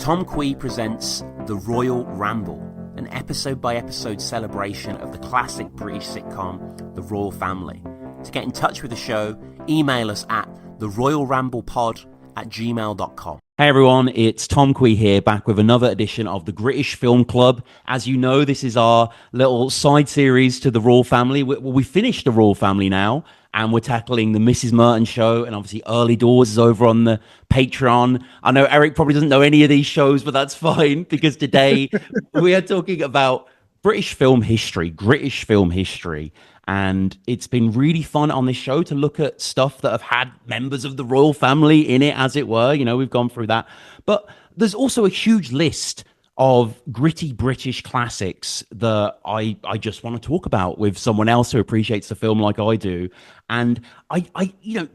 Tom Quee presents The Royal Ramble, an episode-by-episode celebration of the classic British sitcom The Royal Family. To get in touch with the show, email us at theroyalramblepod@gmail.com. Hey everyone, it's Tom Quee here, back with another edition of the Gritish Film Club. As you know, this is our little side series to the Royal Family. We finished the Royal Family now, and we're tackling the Mrs. Merton show, and obviously Early Doors is over on the Patreon. I know Eric probably doesn't know any of these shows, but that's fine, because today we are talking about British film history, Gritish film history. And it's been really fun on this show to look at stuff that have had members of the royal family in it, as it were. You know, we've gone through that. But there's also a huge list of gritty British classics that I just want to talk about with someone else who appreciates the film like I do. And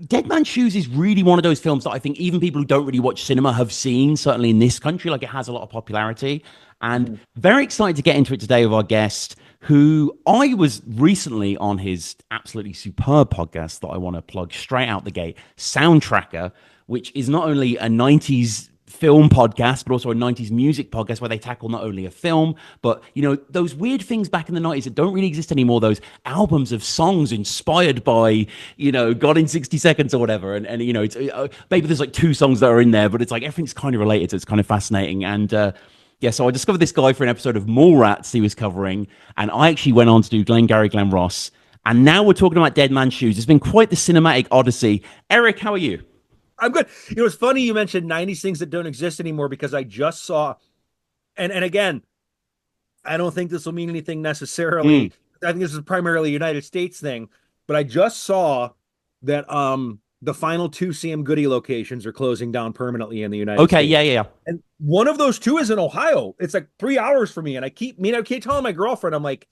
Dead Man's Shoes is really one of those films that I think even people who don't really watch cinema have seen, certainly in this country. Like, it has a lot of popularity. And very excited to get into it today with our guest, who I was recently on his absolutely superb podcast that I want to plug straight out the gate, Soundtracker, which is not only a 90s film podcast, but also a 90s music podcast where they tackle not only a film, but, you know, those weird things back in the 90s that don't really exist anymore, those albums of songs inspired by, you know, God in 60 Seconds or whatever. And you know, it's maybe there's like two songs that are in there, but it's like everything's kind of related, so it's kind of fascinating. And, yeah, so I discovered this guy for an episode of Mallrats he was covering, and I actually went on to do Glengarry Glen Ross, and now we're talking about Dead Man's Shoes. It's been quite the cinematic odyssey. Eric, how are you? I'm good. You know, it's funny you mentioned 90s things that don't exist anymore, because I just saw, and again, I don't think this will mean anything necessarily. I think this is primarily a United States thing, but I just saw that the final two Sam Goody locations are closing down permanently in the United States. Okay, yeah. And one of those two is in Ohio. It's like 3 hours for me. And I keep telling my girlfriend, I'm like,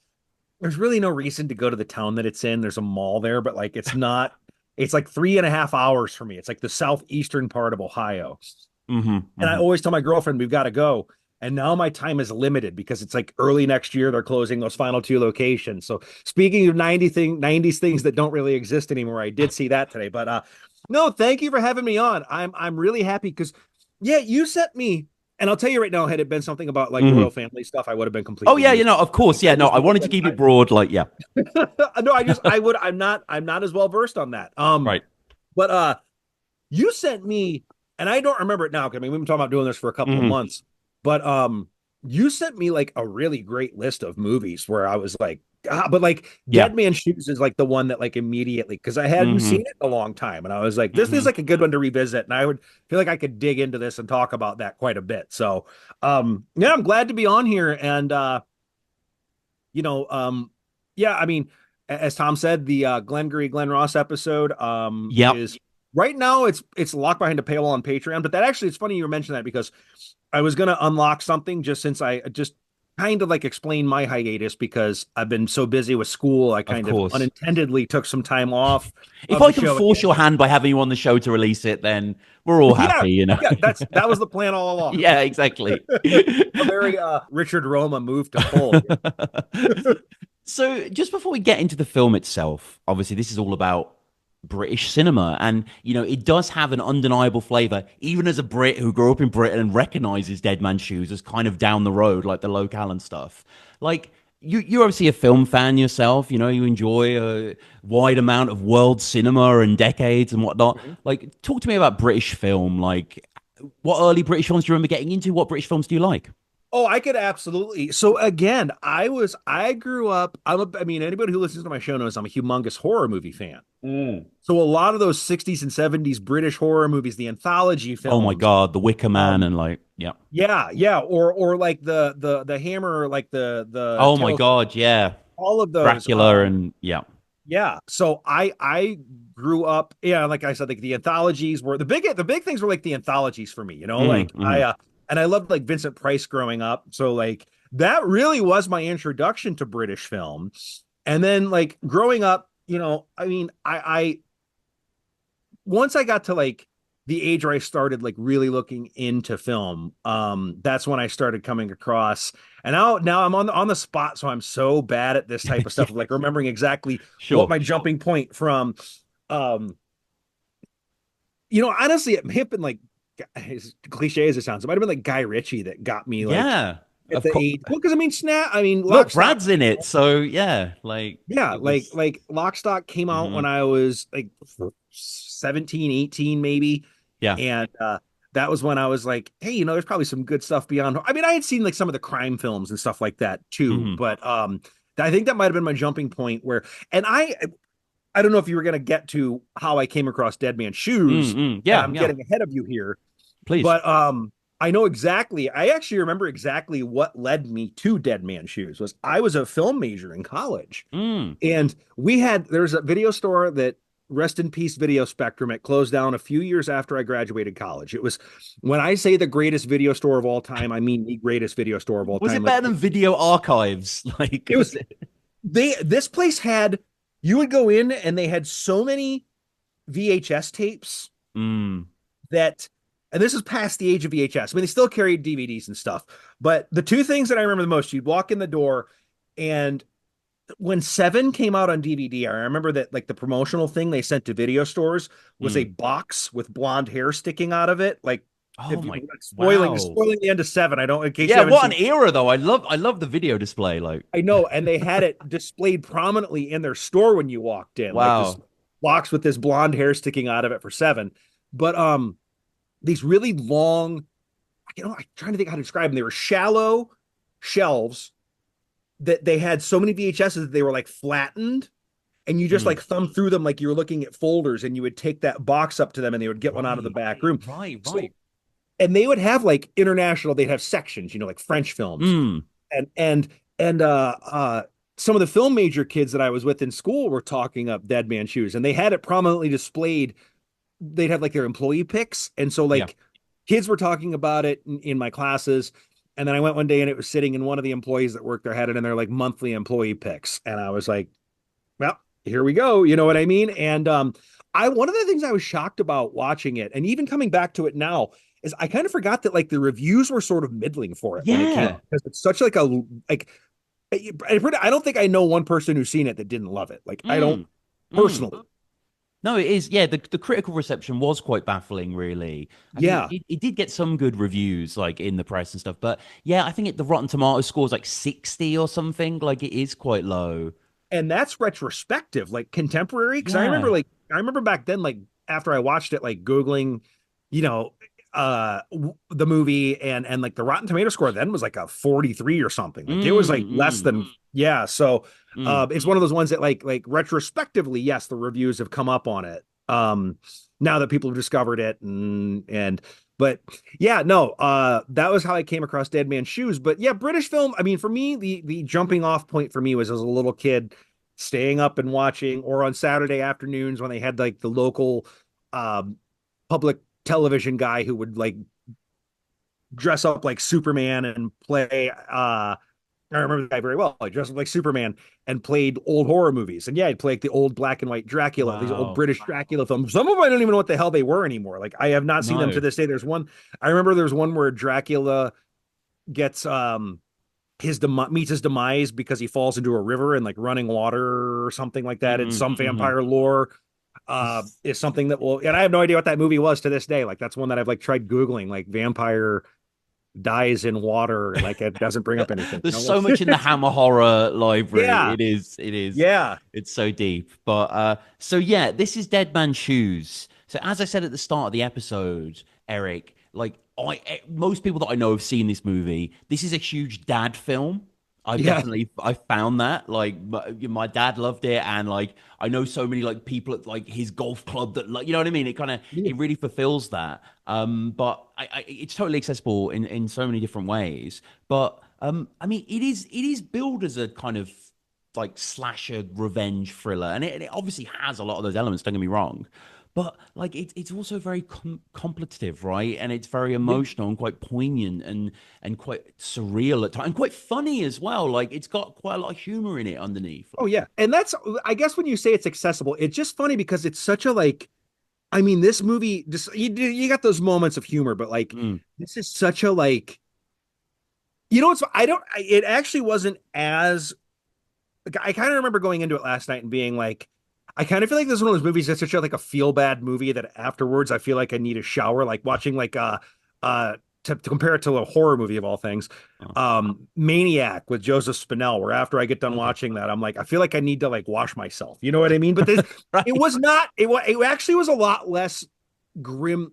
there's really no reason to go to the town that it's in. There's a mall there, but like, it's not, it's like 3.5 hours for me. It's like the southeastern part of Ohio. And I always tell my girlfriend, we've got to go. And now my time is limited because it's like early next year, they're closing those final two locations. So speaking of 90s things that don't really exist anymore, I did see that today. But no, thank you for having me on. I'm really happy because, yeah, you sent me, and I'll tell you right now, had it been something about like royal family stuff, I would have been completely. Oh yeah, you know, of course, yeah. No, I wanted to keep it broad, like, yeah. No, I'm not as well versed on that. Right. But you sent me, and I don't remember it now, because I mean we've been talking about doing this for a couple of months. But you sent me like a really great list of movies where I was like, but like Dead Man's Shoes is like the one that like immediately, because I hadn't seen it in a long time, and I was like, this is like a good one to revisit, and I would feel like I could dig into this and talk about that quite a bit. So yeah, I'm glad to be on here. And yeah, I mean, as Tom said, the Glengarry Glen Ross episode is right now it's locked behind a paywall on Patreon. But that actually, it's funny you mentioned that, because I was going to unlock something just since I just kind of like explain my hiatus, because I've been so busy with school. I kind of unintendedly took some time off. If I can force your hand by having you on the show to release it, then we're all happy, you know? Yeah, that was the plan all along. Yeah, exactly. A very Richard Roma move to pull. So just before we get into the film itself, obviously this is all about British cinema, and you know, it does have an undeniable flavor, even as a Brit who grew up in Britain and recognizes Dead Man's Shoes as kind of down the road, like the locale and stuff. Like, you're obviously a film fan yourself, you know, you enjoy a wide amount of world cinema and decades and whatnot. Like, talk to me about British film. Like, what early British films do you remember getting into? What British films do you like? Oh, I could absolutely. So again, I grew up, I mean, anybody who listens to my show knows I'm a humongous horror movie fan. So a lot of those 60s and 70s British horror movies, the anthology films. Oh my God, The Wicker Man and like, yeah. Or like the Hammer, like the oh my God, yeah. All of those. Dracula and yeah. Yeah. So I grew up, like I said, like the anthologies were the big things were like the anthologies for me, you know, and I loved like Vincent Price growing up. So like that really was my introduction to British film. And then like growing up, you know, I mean, I once I got to like the age where I started like really looking into film, that's when I started coming across. And now I'm on the spot, so I'm so bad at this type of stuff, like remembering exactly what my jumping point from. You know, honestly, it may have been like as cliche as it sounds, it might have been like Guy Ritchie that got me like Yeah, at of the course. age. Well, because I mean, Lock, Look, Stock, Brad's in it, so yeah, like yeah, it was. like Lock, Stock came out when Mhm. I was like 17, 18 maybe. Yeah. And that was when I was like, hey, there's probably some good stuff beyond. I mean, I had seen like some of the crime films and stuff like that too, Hmm. but I think that might have been my jumping point where, and I don't know if you were going to get to how I came across Dead Man's Shoes, and Yeah, I'm yeah. getting ahead of you here, Please. but I know exactly. I actually remember exactly what led me to Dead Man's Shoes. Was I was a film major in college, Mm. and there's a video store that, rest in peace, Video Spectrum. It closed down a few years after I graduated college. It was, when I say the greatest video store of all time, I mean the greatest video store of all Was time. it Like better than Video Archives? Like, it was was, it? this place had, you would go in and they had so many VHS tapes Mm. that, and this is past the age of VHS. I mean, they still carried DVDs and stuff, but the two things that I remember the most, you'd walk in the door, and when Seven came out on DVD, I remember that like the promotional thing they sent to video stores was a Mm. box with blonde hair sticking out of it. Like, Oh if you my, wow. spoiling the end of Seven, I don't, in case you Yeah, haven't what an seen. era though. I love the video display. Like, I know, and they had it displayed prominently in their store when you walked in, like this wow. box with this blonde hair sticking out of it for Seven. But these really long, I'm trying to think how to describe them. They were shallow shelves that they had so many VHSs that they were like flattened, and you just Mm. like thumb through them like you were looking at folders, and you would take that box up to them and they would get one out of the Right, back room. right, So, right. and they would have like international, they'd have sections, like French films, Mm. and some of the film major kids that I was with in school were talking up Dead Man Shoes, and they had it prominently displayed. They'd have like their employee picks, and so Yeah. like kids were talking about it in my classes. And then I went one day and it was sitting in, one of the employees that worked there had it in their like monthly employee picks. And I was like, well, here we go. You know what I mean? And one of the things I was shocked about watching it, and even coming back to it now, is I kind of forgot that like the reviews were sort of middling for it when it came Yeah. out, because it's such like a like I don't think I know one person who's seen it that didn't love it. Like, I don't Mm. Mm. personally. No, it is. Yeah, the critical reception was quite baffling, really. I mean, Yeah. it did get some good reviews, like in the press and stuff. But yeah, I think the Rotten Tomato score is like 60 or something. Like, it is quite low. And that's retrospective, like contemporary. Because Yeah. I remember back then, like after I watched it, like Googling, you know, the movie, and like the Rotten Tomato score then was like a 43 or something. Like it was like less Mm. than, yeah. So Mm. it's one of those ones that like retrospectively, yes, the reviews have come up on it. Now that people have discovered it, and but yeah, no, that was how I came across Dead Man's Shoes. But yeah, British film. I mean, for me, the jumping off point for me was as a little kid staying up and watching, or on Saturday afternoons when they had like the local um, public television guy who would like dress up like Superman and play. I remember the guy very well. He dressed up like Superman and played old horror movies. And yeah, he'd play like the old black and white Dracula, these old Wow. British Dracula films. Some of them I don't even know what the hell they were anymore. Like, I have not seen them to No. this day. I remember there's one where Dracula gets meets his demise because he falls into a river in like running water or something like that. In Hmm. some Hmm. vampire lore, is something that will, and I have no idea what that movie was to this day. Like, that's one that I've like tried Googling, like vampire dies in water, like it doesn't bring up anything. There's so much in the Hammer horror library. Yeah. It is. Yeah. It's so deep. But so yeah, this is Dead Man's Shoes. So as I said at the start of the episode, Eric, like most people that I know have seen this movie. This is a huge dad film. Yeah. I found that like my dad loved it, and like I know so many like people at like his golf club that, like, you know what I mean. It kind of, it really fulfills that. But it's totally accessible in so many different ways. But I mean, it is billed as a kind of like slasher revenge thriller, and it obviously has a lot of those elements. Don't get me wrong, but like it's also very contemplative, right? And it's very Yeah. emotional and quite poignant and quite surreal at times, and quite funny as well. Like, it's got quite a lot of humor in it underneath. Oh yeah. And that's, I guess when you say it's accessible, it's just funny because it's such a like, I mean, this movie just, you got those moments of humor, but like Mm, this is such a like, it's, it actually wasn't as, like, I kind of remember going into it last night and being like, I kind of feel like this is one of those movies that's such a, like a feel bad movie that afterwards I feel like I need a shower, like watching like to compare it to a horror movie of all things, Oh, Maniac with Joseph Spinell, where after I get done okay. watching that, I'm like, I feel like I need to like wash myself. You know what I mean? But this, it Right. was not. It actually was a lot less grim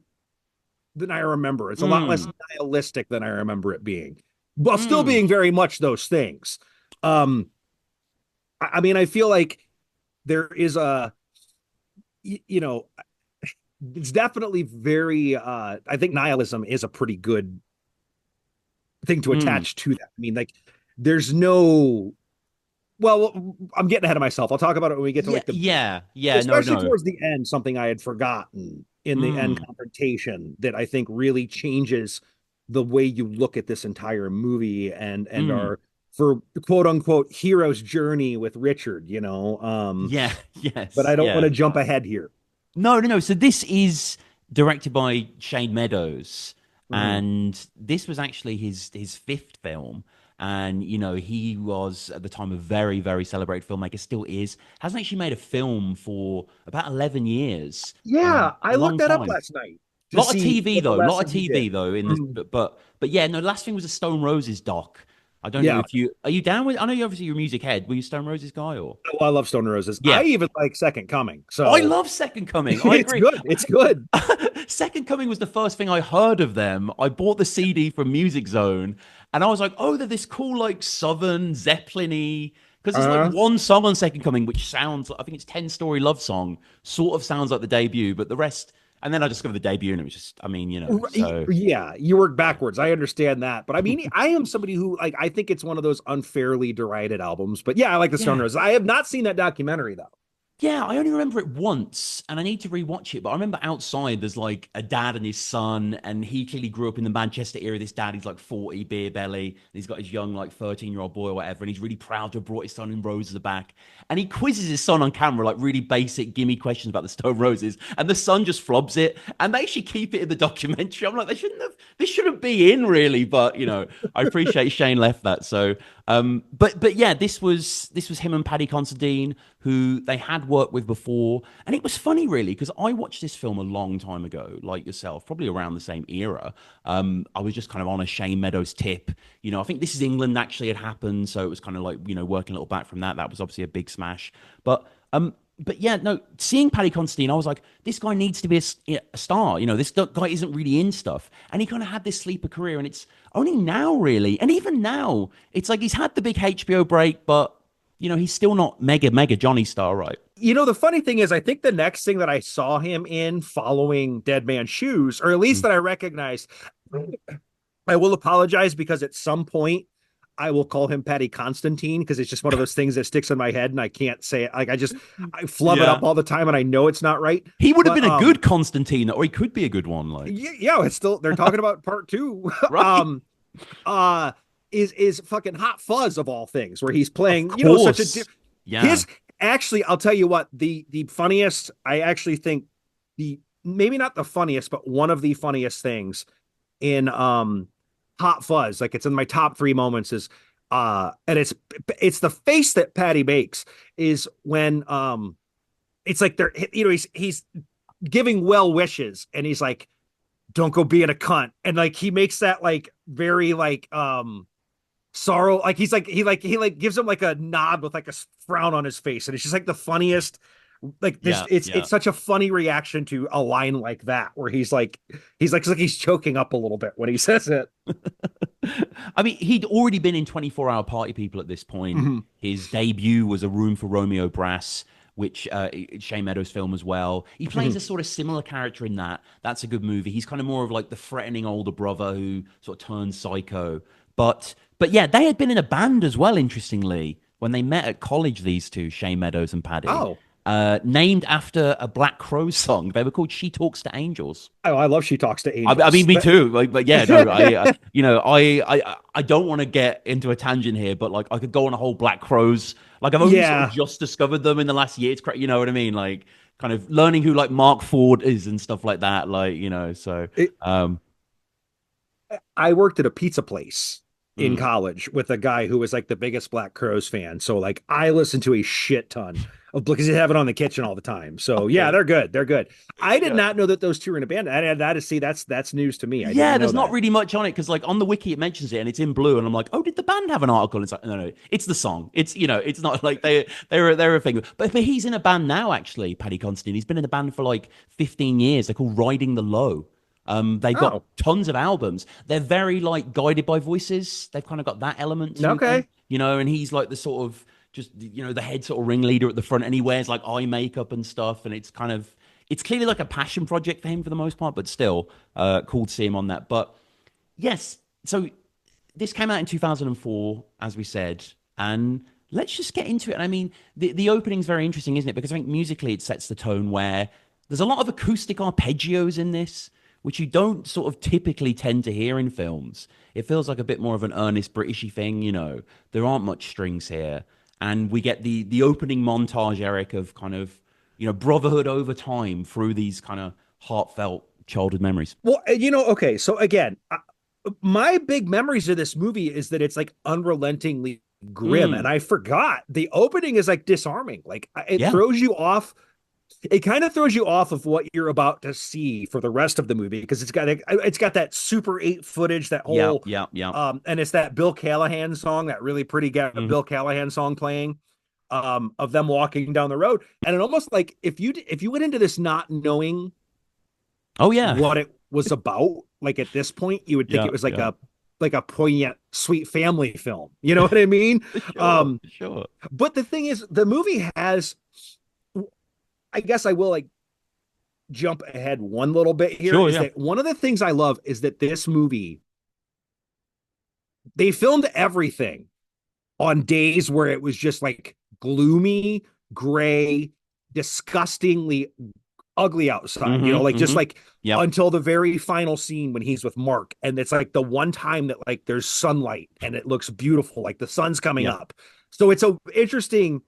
than I remember. It's a lot less Mm, nihilistic than I remember it being, while still mm. being very much those things. Um, I mean, I feel like there is a, you know, it's definitely very. I think nihilism is a pretty good thing to Mm. attach to that. I mean, like, there's no. Well, I'm getting ahead of myself. I'll talk about it when we get to Yeah, like the, yeah, yeah. No, especially no. towards the end, something I had forgotten in the end Mm, confrontation that I think really changes the way you look at this entire movie and mm. our for quote unquote hero's journey with Richard, Yeah, but yes, I don't want yeah. to jump ahead here. No, no, no. So this is directed by Shane Meadows, Mhm. and this was actually his fifth film. And he was at the time a very, very celebrated filmmaker, still is. Hasn't actually made a film for about 11 years. Yeah, I A looked long that up time. last night A to lot of see TV what the though, a last lot of thing he did. TV though in this, Mhm. but yeah, no. Last thing was a Stone Roses doc. I don't know Yeah, if you are you down with. I know you obviously you're a music head. Were you a Stone Roses guy or? well, I love Stone Roses. I Yeah, even like Second Coming, I so love Second Coming. I it's agree. good. It's good. Second Coming was the first thing I heard of them. I bought the CD from Music Zone, and I was like, "Oh, they're this cool, like Southern Zeppelin-y." Because there's like Uh, one song on Second Coming which sounds, I think it's Ten Story Love Song, sort of sounds like the debut, but the rest. And then I discovered the debut, and it was just, I mean, so Yeah, you work yeah. backwards. I understand that. But I mean, I am somebody who like I think it's one of those unfairly derided albums. But yeah, I like the Stone Yeah. Roses. I have not seen that documentary though. Yeah, I only remember it once, and I need to rewatch it. But I remember outside there's like a dad and his son, and he clearly grew up in the Manchester area. This dad, he's like 40, beer belly, and he's got his young like 13-year-old boy or whatever, and he's really proud to have brought his son in Roses back. And he quizzes his son on camera, like really basic, gimme questions about the Stone Roses, and the son just flobs it. And they should keep it in the documentary. I'm like, they shouldn't have. This shouldn't be in really, but I appreciate Shane left that. So, but yeah, this was him and Paddy Considine, who they had worked with before, and it was funny really because I watched this film a long time ago, like yourself, probably around the same era. I was just kind of on a Shane Meadows tip. I think This Is England actually had happened, so it was kind of like working a little back from that. That was obviously a big smash, but yeah, no, seeing Paddy Considine, I was like, this guy needs to be a star. This guy isn't really in stuff. And he kind of had this sleeper career, and it's only now, really. And even now, it's like he's had the big HBO break, but, he's still not mega, mega Johnny star, right? The funny thing is, I think the next thing that I saw him in following Dead Man's Shoes, or at least Mm. that I recognized, I will apologize because at some point I will call him Patty Constantine because it's just one of those things that sticks in my head and I can't say it. Like I flub it Yeah. up all the time and I know it's not right. He would have But been a good Constantine, or he could be a good one, like, yeah, it's still they're talking about part two. right? Uh is fucking Hot Fuzz of all things, where he's Of playing, such a course. Yeah. his actually, I'll tell you what, the funniest, I actually think the maybe not the funniest, but one of the funniest things in Hot Fuzz, like it's in my top three moments, is and it's the face that Patty makes is when it's like they're he's giving well wishes and he's like, don't go being a cunt, and like he makes that like very like sorrow, like he gives him like a nod with like a frown on his face, and it's just like the funniest, like this Yeah. it's Yeah. such a funny reaction to a line like that where he's like he's choking up a little bit when he says it. I mean, he'd already been in 24-Hour Party People at this point. Mhm. His debut was A Room for Romeo Brass, which Shane Meadows film as well. He plays Mhm. a sort of similar character in that. That's a good movie. He's kind of more of like the threatening older brother who sort of turns psycho. But yeah, they had been in a band as well, interestingly, when they met at college, these two, Shane Meadows and Paddy. Oh, Named after a Black Crowes song. They were called She Talks to Angels. I love She Talks to I Angels. mean, me too. Like, but yeah, no, I don't want to get into a tangent here, but like, I could go on a whole Black Crows. Like, I've only sort of Yeah, just discovered them in the last year. It's crazy, you know what I mean? Like, kind of learning who like Mark Ford is and stuff like that. Like, so, it, um, I worked at a pizza place in mm, college with a guy who was like the biggest Black Crows fan. So like I listened to a shit ton because they have it on the kitchen all the time. So yeah, Okay. they're good. They're good. I did Yeah. not know that those two were in a band. That is see, that's news to me. I Yeah, didn't know there's not that. really much on it because, like, on the wiki it mentions it and it's in blue, and I'm like, oh, did the band have an article? And it's like, no, no, it's the song. It's it's not like they're a thing. But he's in a band now, actually. Paddy Considine. He's been in the band for like 15 years. They're called Riding the Low. They've got Oh, tons of albums. They're very like guided by voices. They've kind of got that element to them, okay. and he's like the sort of just the head sort of ringleader at the front, and he wears like eye makeup and stuff, and it's clearly like a passion project for him for the most part, but still cool to see him on that. But yes, so this came out in 2004, as we said, and let's just get into it. And I mean, the opening's very interesting, isn't it? Because I think musically it sets the tone where there's a lot of acoustic arpeggios in this, which you don't sort of typically tend to hear in films. It feels like a bit more of an earnest Britishy thing. There aren't much strings here, and we get the opening montage, Eric, of kind of brotherhood over time through these kind of heartfelt childhood memories. Well, okay. So again, my big memories of this movie is that it's like unrelentingly grim, and Mm, I forgot the opening is like disarming. Like it yeah. throws you off. It kind of throws you off of what you're about to see for the rest of the movie because it's got that Super 8 footage, that Yeah, whole yeah, yeah. and it's that Bill Callahan song, that really pretty Mhm. Bill Callahan song playing of them walking down the road. And it almost like if you went into this not knowing Oh yeah, what it was about, like at this point, you would think yeah, it was yeah. like a poignant, sweet family film. You know what I mean? Sure, Um, sure. but the thing is, the movie has, I guess I will like jump ahead one little bit here, Sure, is yeah. that one of the things I love is that this movie, they filmed everything on days where it was just like gloomy, gray, disgustingly ugly outside, Mm-hmm. like just Mm-hmm. like Yep. until the very final scene when he's with Mark. And it's like the one time that like there's sunlight and it looks beautiful, like the sun's coming Yep. up. So it's a interesting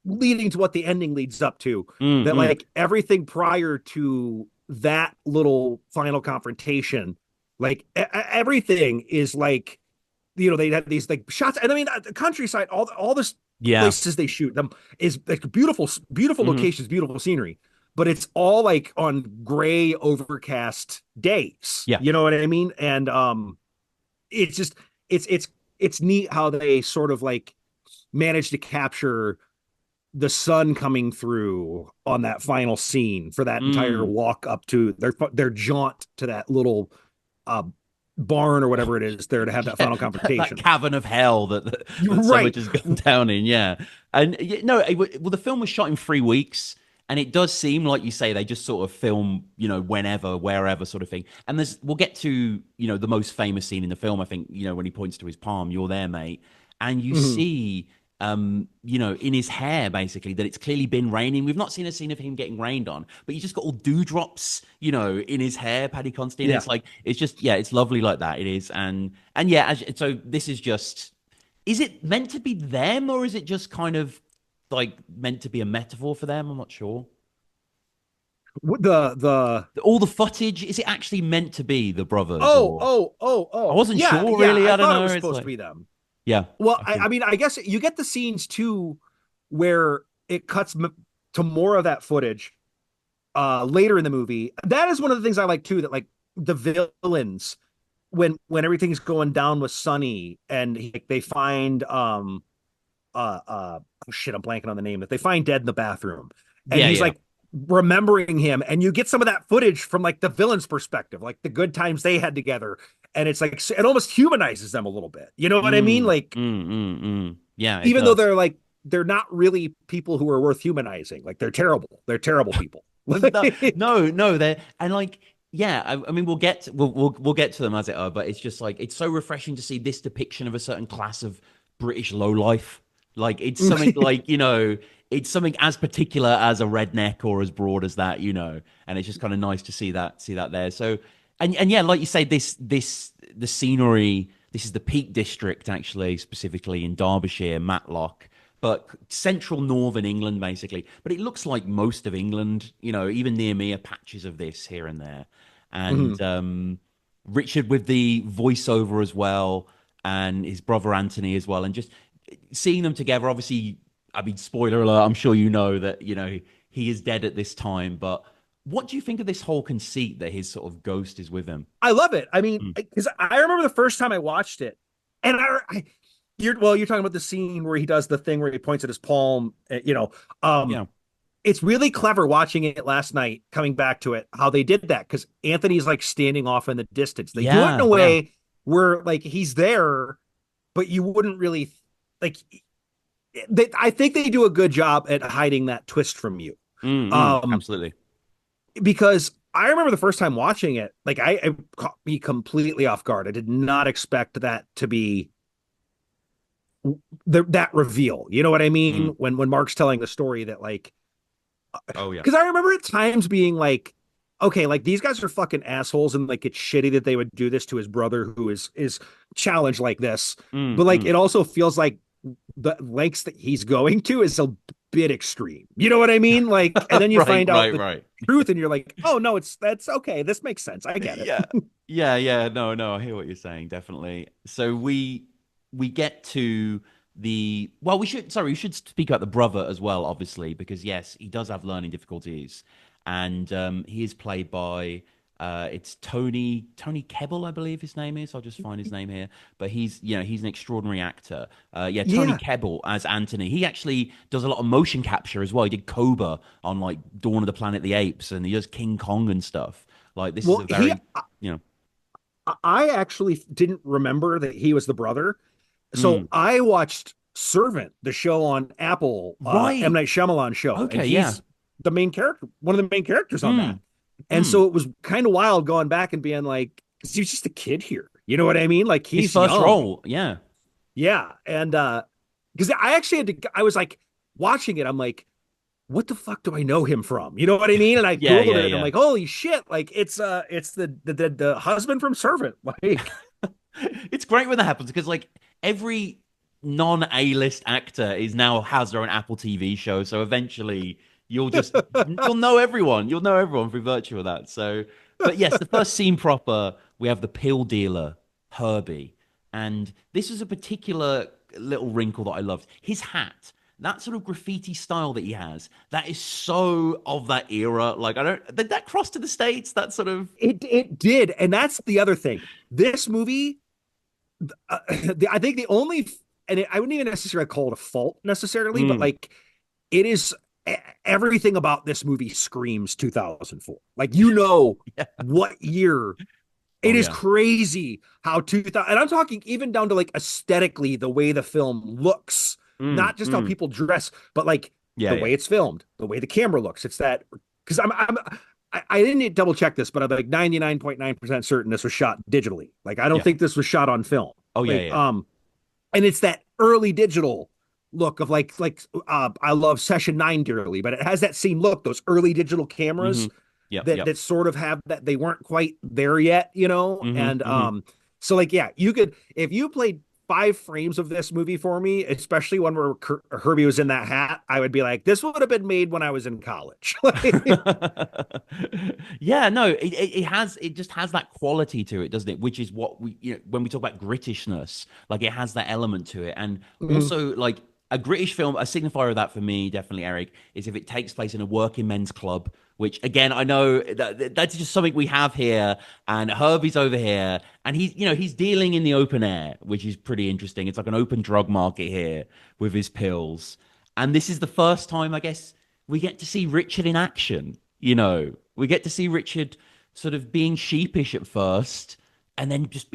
leading to what the ending leads up to, that Mm-hmm. like everything prior to that little final confrontation, like everything is like, they have these like shots, and I mean the countryside, all this Yeah. places they shoot them is like beautiful Mm-hmm. locations, beautiful scenery, but it's all like on gray, overcast days. Yeah. You know what I mean? And it's just it's it's it's neat how they sort of like manage to capture the sun coming through on that final scene for that entire Mm. walk up to their jaunt to that little uh barn or whatever it is there to have that Yeah, final that confrontation. cavern of hell that so much Right. has gone down in. Yeah, and no, well, the film was shot in 3 weeks, and it does seem like you say they just sort of film, whenever, wherever, sort of thing. And we'll get to the most famous scene in the film. I think when he points to his palm, "You're there, mate," and you Mhm. see. In his hair, basically, that it's clearly been raining. We've not seen a scene of him getting rained on, but you just got all dewdrops, in his hair, Paddy Considine. Yeah. It's like it's just yeah, it's lovely like that. It is, and yeah, so this is just. Is it meant to be them, or is it just kind of like meant to be a metaphor for them? I'm not sure. The All the footage, is it actually meant to be the brothers, oh or oh oh I oh wasn't yeah, sure yeah, really. I I don't thought it know. was It's supposed to like be them. yeah, Well, I I think mean, I guess you get the scenes too where it cuts to more of that footage later in the movie. That is one of the things I like too, that like the villains, when everything's going down with Sonny, and they find oh shit, I'm blanking on the name, that they find dead in the bathroom, and yeah, he's yeah. like remembering him, and you get some of that footage from like the villain's perspective, like the good times they had together, and it's like it almost humanizes them a little bit, you know what I mean? Like, Yeah, it even though does. they're not really people who are worth humanizing, like they're terrible people. No, Like, no, no. They're and like, yeah. I mean, we'll get to them as it are, but it's just like it's so refreshing to see this depiction of a certain class of British lowlife. Like it's something like it's something as particular as a redneck or as broad as that, and it's just kind of nice to see that there. So, and yeah, like you say, the scenery. This is the Peak District, actually, specifically in Derbyshire, Matlock, but central northern England, basically. But it looks like most of England, even near me are patches of this here and there. And mhm. Richard with the voiceover as well, and his brother Anthony as well. And just seeing them together, obviously, I mean, spoiler alert, I'm sure you know that, he is dead at this time. But what do you think of this whole conceit that his sort of ghost is with him? I love it. I mean, Mm. because I remember the first time I watched it, and you're talking about the scene where he does the thing where he points at his palm. Yeah. It's really clever watching it last night, coming back to it, how they did that because Anthony's like standing off in the distance. They do it in Yeah. a Yeah. way where like he's there, but you wouldn't really like. I think they do a good job at hiding that twist from you. Um, Absolutely. because I remember the first time watching it, like it caught me completely off guard. I did not expect that to be that reveal. You know what I mean? Mm. When Mark's telling the story that like, Oh, yeah. because I remember at times being like, okay, like these guys are fucking assholes, and like it's shitty that they would do this to his brother who is challenged like this. But like Mm. it also feels like the lengths that he's going to is a bit extreme. You know what I mean? Like, and then you Right, find out right, the right. truth, and you're like, oh no, that's okay. This makes sense. I get it. Yeah. Yeah, yeah. No, no, I hear what you're saying, definitely. So we get to the well, we should speak about the brother as well, obviously, because yes, he does have learning difficulties. And he is played by it's Tony Kebbell, I believe his name is. I'll just find his name here. But he's an extraordinary actor. Yeah, Tony Yeah. Kebbell as Anthony. He actually does a lot of motion capture as well. He did Cobra on like Dawn of the Planet of the Apes, and he does King Kong and stuff. Like this is Well, a very, you know, I actually didn't remember that he was the brother. So mm, I watched Servant, the show on Apple, M. right. Night Shyamalan show, and Okay, yeah. he's the main character, one of the main characters on that. Mm, And mm. so it was kind of wild going back and being like, 'cause he's just a kid here. You know what I mean? Like His he's first young. role, yeah. Yeah. And because I actually I was like watching it, I'm like, what the fuck do I know him from? You know what I mean? And I Yeah, Googled yeah, it and I'm yeah. like, holy shit, like it's the husband from Servant. Like, It's great when that happens because like every non-A-list actor is now has their own Apple TV show. So eventually you'll know everyone. You'll know everyone through virtue of that. So but yes, the first scene proper, we have the pill dealer, Herbie. And this was a particular little wrinkle that I loved. His hat. That sort of graffiti style that he has, that is so of that era. Like I don't did that cross to the States, that sort of it did. And that's the other thing. This movie, I think the only, I wouldn't even necessarily call it a fault necessarily, but mm, like it is everything about this movie screams 2004. Like, yeah. what year. It Oh is yeah. crazy how 2000, and I'm talking even down to like aesthetically, the way the film looks, Mm, not just how mm. people dress, but like Yeah, the yeah. way it's filmed, the way the camera looks. It's that because I didn't double check this, but I'm like 99.9% certain this was shot digitally. Like, I don't Yeah. think this was shot on film. Oh yeah, Like, yeah. and it's that early digital look of I love Session 9 dearly, but it has that same look, those early digital Mm-hmm. cameras Yep, that yep. sort of have that, they weren't quite there yet, Mm-hmm. and Mm-hmm. so like, yeah, you could, if you played 5 frames of this movie for me, especially one where Herbie was in that hat, I would be like, this would have been made when I was in college. Like, Yeah, no, it just has that quality to it, doesn't it? Which is what we when we talk about Gritishness, like it has that element to it. And mhm. also like a British film, a signifier of that for me, definitely, Eric, is if it takes place in a working men's club, which again, I know that's just something we have here, and Herbie's over here, and he's dealing in the open air, which is pretty interesting. It's like an open drug market here with his pills. And this is the first time, I guess, we get to see Richard in action. We get to see Richard sort of being sheepish at first, and then just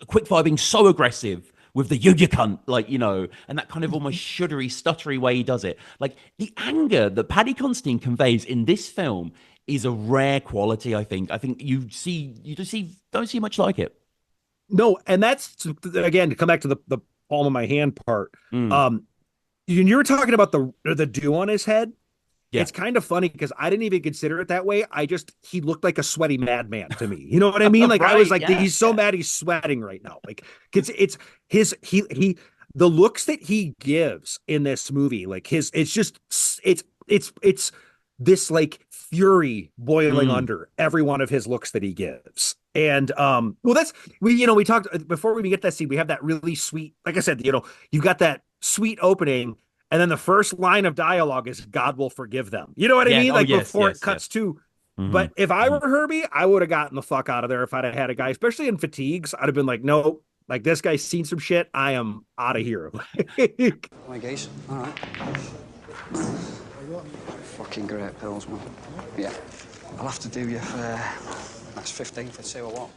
quickfire being so aggressive with the you cunt, like and that kind of almost shuddery, stuttery way he does it. Like the anger that Paddy Considine conveys in this film is a rare quality. I think you just don't see much like it. No, and that's, again, to come back to the palm of my hand part. Mm, um you were talking about the dew on his head. yeah. It's kind of funny because I didn't even consider it that way. He looked like a sweaty madman to me. You know what I mean? Like, I was Right. like, Yeah. he's so Yeah. mad he's sweating right now. Like, it's his the looks that he gives in this movie, like it's just it's this like fury boiling Mm, under every one of his looks that he gives. And well, that's, we talked before we get that scene. We have that really sweet, like I said, you've got that sweet opening, And then the first line of dialogue is God will forgive them. You know what I Yes. mean? Oh, Like yes, before yes, it yes. cuts to. Hmm. But if I were Herbie, I would have gotten the fuck out of there if I'd have had a guy, especially in fatigues. I'd have been like, no, like this guy's seen some shit. I am out of here. My guys, all right. Fucking great pills, man. Yeah. I'll have to do you for that's 15 for two or what?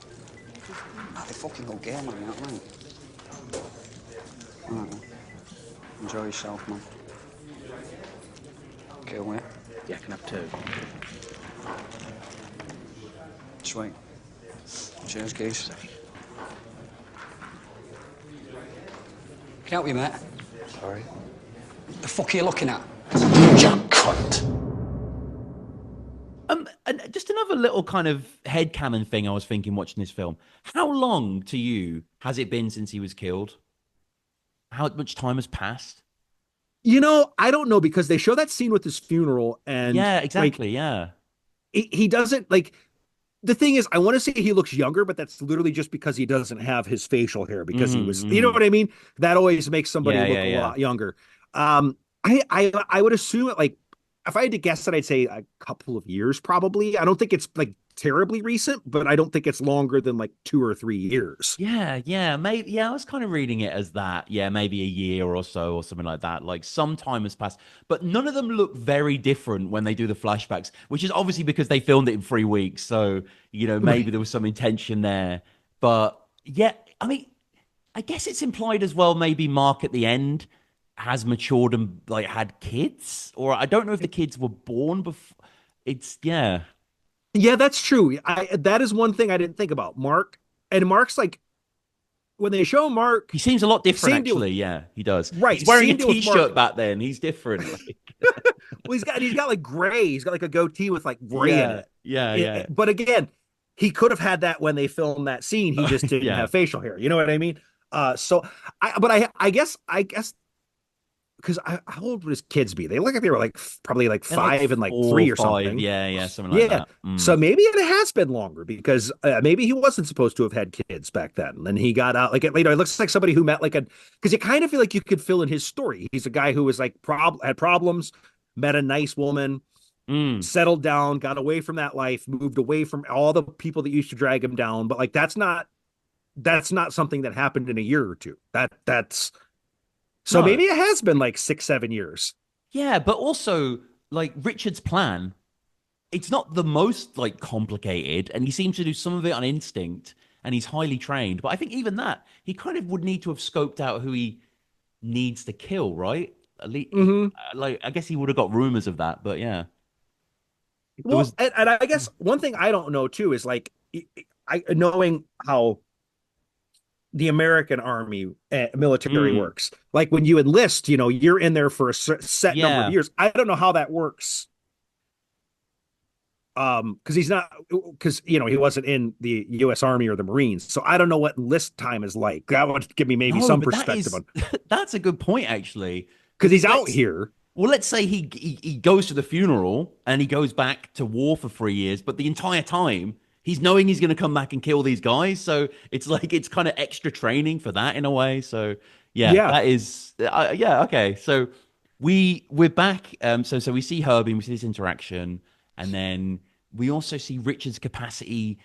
Ah, they fucking go game, man, you know what I mean? All right, man. Enjoy yourself, man. Cool, yeah? Yeah, I can have two. Sweet. Cheers, geese. Can I help you, mate? Sorry? The fuck are you looking at? You cunt. And just another little kind of headcanon thing I was thinking watching this film. How long to you has it been since he was killed? How much time has passed? I don't know because they show that scene with his funeral and Yeah, like exactly. Yeah. he doesn't like the thing is, I want to say he looks younger, but that's literally just because he doesn't have his facial hair because he was, you know Hmm. what I mean? That always makes somebody Yeah, look yeah, a yeah. lot younger. I would assume it like if I had to guess that I'd say a couple of years probably. I don't think it's like terribly recent, but I don't think it's longer than like 2 or 3 years. Yeah, yeah, maybe. Yeah, I was kind of reading it as that. Yeah, maybe a year or so or something like that. Like some time has passed, but none of them look very different when they do the flashbacks, which is obviously because they filmed it in 3 weeks. So, maybe there was some intention there. But yeah, I mean, I guess it's implied as well. Maybe Mark at the end has matured and like had kids, or I don't know if the kids were born before. It's yeah. Yeah, that's true. That is one thing I didn't think about. Mark's like when they show Mark, He seems a lot different, same deal with actually. Yeah, he does. right, He's wearing a same deal with Mark. t-shirt back then. He's different. Like, Well, he's got like gray. He's got like a goatee with like gray in yeah, it. yeah, yeah, But again, he could have had that when they filmed that scene. He just didn't yeah. have facial hair. You know what I mean? I guess because how old would his kids be? They look like they were like probably like They're like 5 and like 3 or 4 or 5. something. Yeah, yeah, something like Yeah. that. Mm. So maybe it has been longer because maybe he wasn't supposed to have had kids back then. And he got out like it looks like somebody who met like because you kind of feel like you could fill in his story. He's a guy who was like had problems, met a nice woman, Mm. settled down, got away from that life, moved away from all the people that used to drag him down. But like that's not something that happened in a year or two. That's so No. maybe it has been like 6, 7 years. Yeah, but also like Richard's plan, it's not the most like complicated, and he seems to do some of it on instinct, and he's highly trained. But I think even that, he kind of would need to have scoped out who he needs to kill, right? At least, Mm-hmm. like, I guess he would have got rumors of that, but yeah, there Well, was. and I guess one thing I don't know too is like I knowing how the American army military Mm, works. Like when you enlist, you're in there for a set number of yeah, years. I don't know how that works. Because he's not because he wasn't in the U.S. Army or the Marines, so I don't know what enlist time is like. That would give me maybe no, some but that perspective is on that's a good point actually, because because he's out here. well, let's say he goes to the funeral and he goes back to war for 3 years, but the entire time he's knowing he's going to come back and kill these guys. So it's like it's kind of extra training for that in a way. So yeah, Yeah, that is yeah, okay. So we're back. So we see Herbie, we see this interaction, and then we also see Richard's capacity.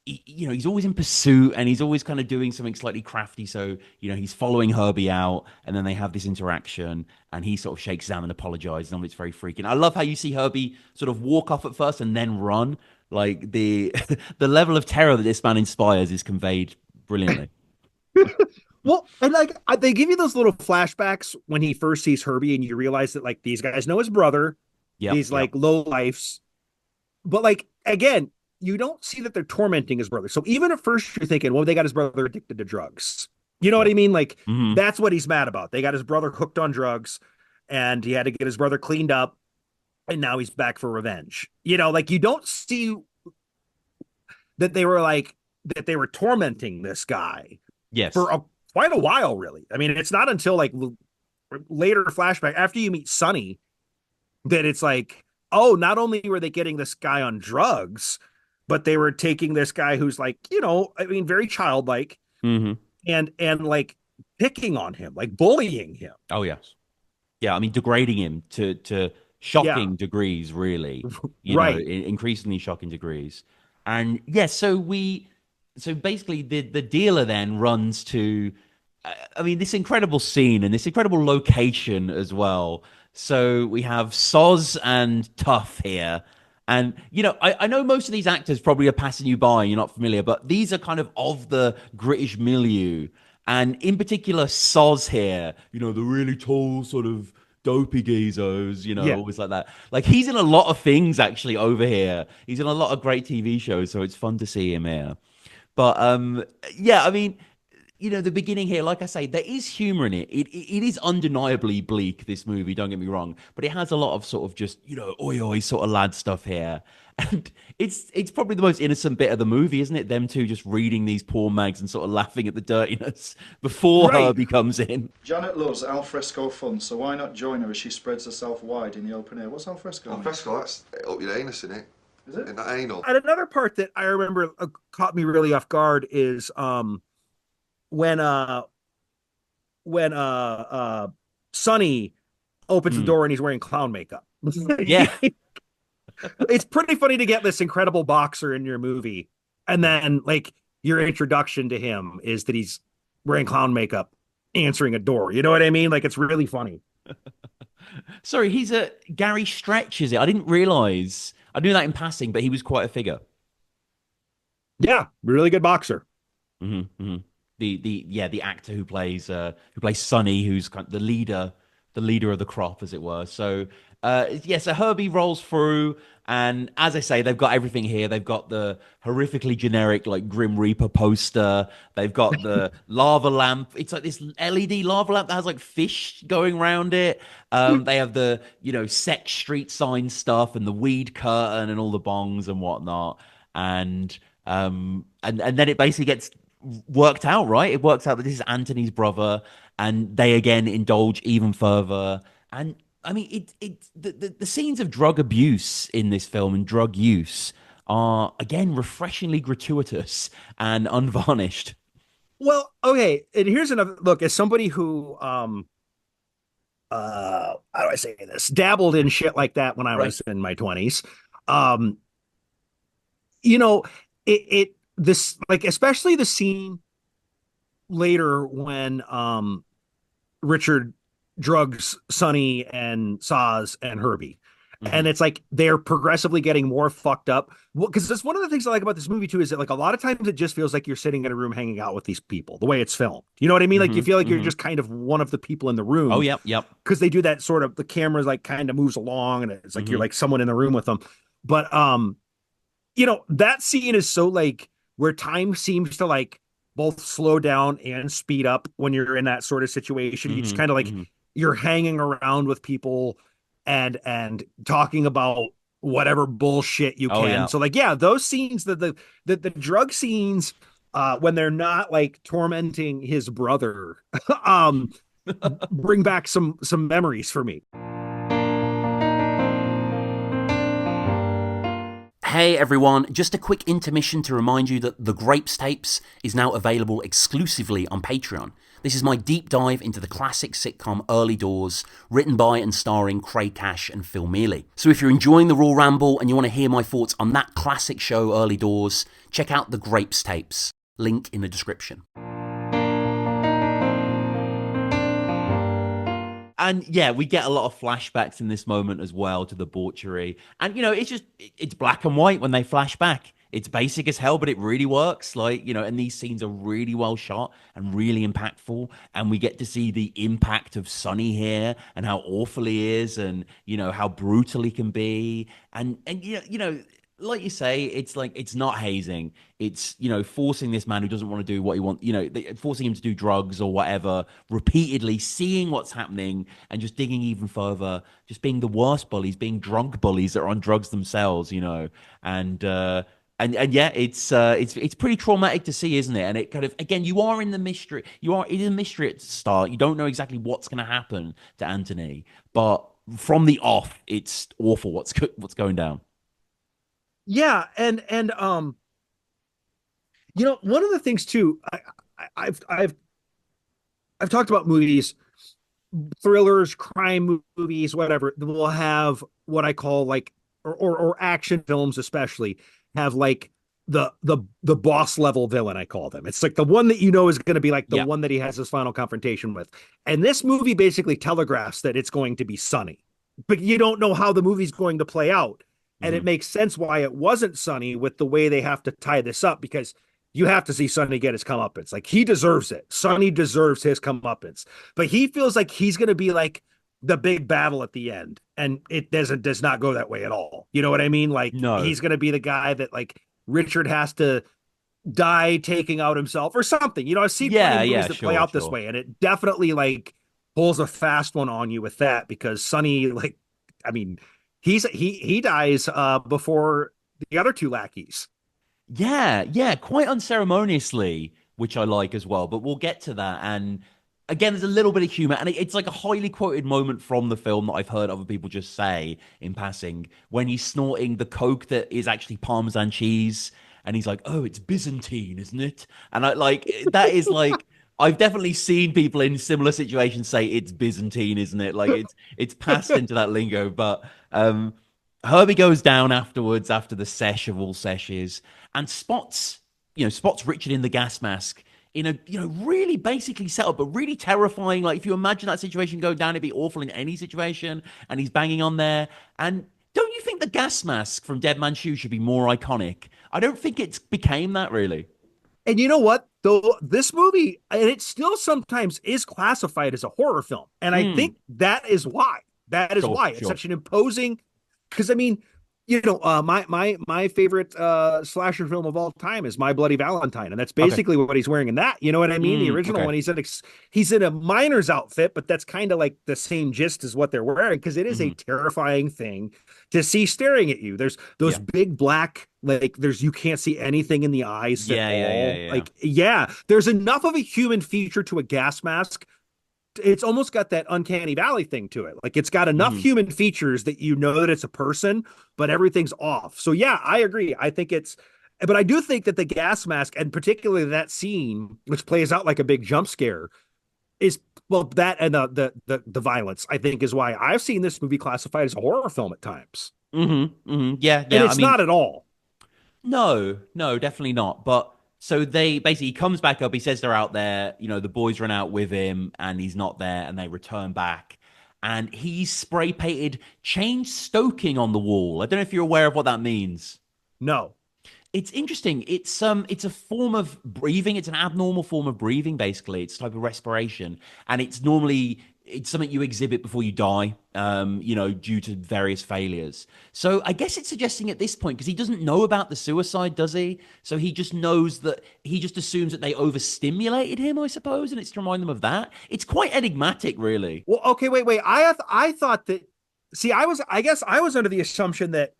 He's always in pursuit and he's always kind of doing something slightly crafty. So, he's following Herbie out and then they have this interaction and he sort of shakes down and apologizes and it's very freaking. I love how you see Herbie sort of walk off at first and then run. Like the the level of terror that this man inspires is conveyed brilliantly. well, and like they give you those little flashbacks when he first sees Herbie, and you realize that like these guys know his brother, Yep, these yep. like low lifes, but like again, you don't see that they're tormenting his brother. So even at first you're thinking, well, they got his brother addicted to drugs. You know what Yep. I mean? Like Hmm. that's what he's mad about. They got his brother hooked on drugs, and he had to get his brother cleaned up, and now he's back for revenge. Like you don't see that they were tormenting this guy Yes. for quite a while, really. I mean, it's not until like later flashback after you meet Sonny that it's like, oh, not only were they getting this guy on drugs, but they were taking this guy who's like, I mean, very childlike Hmm. and like picking on him, like bullying him. Oh, yes. Yeah, I mean, degrading him to Yeah, shocking degrees, really, right. increasingly shocking degrees. And yeah, so basically the dealer then runs to, I mean, this incredible scene and this incredible location as well. So we have Soz and Tough here. And I know most of these actors probably are passing you by, you're not familiar, but these are kind of the British milieu. And in particular, Soz here, the really tall, sort of dopey geezos, Yeah. always like that. Like he's in a lot of things actually over here. He's in a lot of great TV shows, so it's fun to see him here. But yeah, I mean, the beginning here, like I say, there is humor in it. It is undeniably bleak, this movie, don't get me wrong, but it has a lot of sort of just, oi oi sort of lad stuff here. And it's probably the most innocent bit of the movie, isn't it? Them two just reading these poor mags and sort of laughing at the dirtiness before Right. Herbie comes in. Janet loves alfresco fun, so why not join her as she spreads herself wide in the open air? What's alfresco? Al fresco, that's up your anus, isn't it? Is it? In that anal. And another part that I remember caught me really off guard is when uh when Sonny opens the Mm. door and he's wearing clown makeup. Yeah. It's pretty funny to get this incredible boxer in your movie, and then like your introduction to him is that he's wearing clown makeup answering a door. You know what I mean? Like it's really funny. Sorry, he's a Gary Stretch, is it? I didn't realize. I knew that in passing, but he was quite a figure. Yeah, really good boxer. Hmm. The actor who plays Sonny, who's kind of the leader of the crop, as it were. So yeah, so Herbie rolls through, and as I say, they've got everything here. They've got the horrifically generic like Grim Reaper poster. They've got the lava lamp. It's like this LED lava lamp that has like fish going around it. They have the sex street sign stuff and the weed curtain and all the bongs and whatnot. And then it basically gets worked out, right? It works out that this is Anthony's brother, and they again indulge even further. And I mean, the scenes of drug abuse in this film and drug use are again refreshingly gratuitous and unvarnished. Well, okay, and here's another look as somebody who how do I say this? Dabbled in shit like that when I Right. was in my 20s. Um you know, it this like especially the scene later when Richard drugs Sonny and Saz and Herbie. Hmm. And it's like they're progressively getting more fucked up. Well, because that's one of the things I like about this movie too, is that like a lot of times it just feels like you're sitting in a room hanging out with these people, the way it's filmed. You know what I mean? Like you Hmm. feel like you're Hmm. just kind of one of the people in the Oh, room yep, yep. because they do that sort of the camera like kind of moves along and it's like you're Hmm. like someone in the room with them. But that scene is so like where time seems to like both slow down and speed up when you're in that sort of situation. You just Hmm. kind of like Hmm. you're hanging around with people and talking about whatever bullshit you Oh, can. yeah. So like yeah, those scenes, the drug scenes when they're not like tormenting his brother um bring back some memories for me. Hey everyone, just a quick intermission to remind you that The Grapes Tapes is now available exclusively on Patreon. This is my deep dive into the classic sitcom Early Doors, written by and starring Craig Cash and Phil Mealy. So if you're enjoying the Raw Ramble and you want to hear my thoughts on that classic show Early Doors, check out The Grapes Tapes. Link in the description. And yeah, we get a lot of flashbacks in this moment as well to the debauchery. And it's black and white when they flash back. It's basic as hell, but it really works. Like, and these scenes are really well shot and really impactful. And we get to see the impact of Sonny here and how awful he is and, how brutal he can be. And like you say, it's like it's not hazing. It's forcing this man who doesn't want to do what he wants. Forcing him to do drugs or whatever repeatedly, seeing what's happening and just digging even further. Just being the worst bullies, being drunk bullies that are on drugs themselves. And yeah, it's pretty traumatic to see, isn't it? And it kind of again, you are in the mystery. You are in the mystery at the start. You don't know exactly what's going to happen to Anthony, but from the off, it's awful what's going down. Yeah, and one of the things too, I've talked about movies thrillers, crime movies, whatever, will have what I call like, or action films especially have like the boss level villain. I call them. It's like the one that you know is going to be like the Yeah. one that he has his final confrontation with. And this movie basically telegraphs that it's going to be Sonny, but you don't know how the movie's going to play out. And it Mhm. makes sense why it wasn't Sonny with the way they have to tie this up, because you have to see Sonny get his comeuppance. Like he deserves it. Sonny deserves his comeuppance, but he feels like he's going to be like the big battle at the end, and it does not go that way at all. You know what I mean? Like No. he's going to be the guy that like Richard has to die taking out himself or something. You know, I've seen plenty Yeah, of movies yeah, that play sure, out this sure. way, and it definitely like pulls a fast one on you with that, because Sonny, like, I mean, he dies before the other two lackeys. Yeah, yeah, quite unceremoniously, which I like as well. But we'll get to that. And again, there's a little bit of humor, and it's like a highly quoted moment from the film that I've heard other people just say in passing when he's snorting the Coke that is actually Parmesan cheese, and he's like, "Oh, it's Byzantine, isn't it?" And I like that is like. I've definitely seen people in similar situations say it's Byzantine, isn't it? Like it's passed into that lingo. But Herbie goes down afterwards after the sesh of all seshes and spots Richard in the gas mask in a really basically set up but really terrifying. Like if you imagine that situation going down, it'd be awful in any situation. And he's banging on there. And don't you think the gas mask from Dead Man's Shoe should be more iconic? I don't think it's became that really. And you know what? Though this movie, and it still sometimes is classified as a horror film, and I Mm, think that is why. That is sure, why it's sure. such an imposing. Because I mean, my favorite slasher film of all time is My Bloody Valentine, and that's Okay. basically what he's wearing in that. You know what I mean? The original Okay. one, he's in a miner's outfit, but that's kind of like the same gist as what they're wearing, because it is a Hmm. terrifying thing to see staring at you. There's those Yeah. big black, like there's you can't see anything in the eyes at Yeah, yeah, yeah, all. yeah. Like, yeah, there's enough of a human feature to a gas mask. It's almost got that uncanny valley thing to it. Like it's got enough Hmm. human features that you know that it's a person, but everything's off. So yeah, I agree. I think it's, but I do think that the gas mask, and particularly that scene, which plays out like a big jump scare, is, well, that and the violence, I think, is why I've seen this movie classified as a horror film at times. Yeah, And yeah. I it's mean, not at all. no, no, definitely not. But so they basically he comes back up. He says they're out there. The boys run out with him, and he's not there. And they return back, and he's spray painted chain stoking on the wall. I don't know if you're aware of what that means. No. It's interesting. It's a form of breathing. It's an abnormal form of breathing, basically. It's a type of respiration, and it's something you exhibit before you die. Due to various failures. So I guess it's suggesting at this point because he doesn't know about the suicide, does he? So he just knows that he just assumes that they overstimulated him, I suppose, and it's to remind them of that. It's quite enigmatic, really. Well, okay, wait. I thought that. See, I guess I was under the assumption that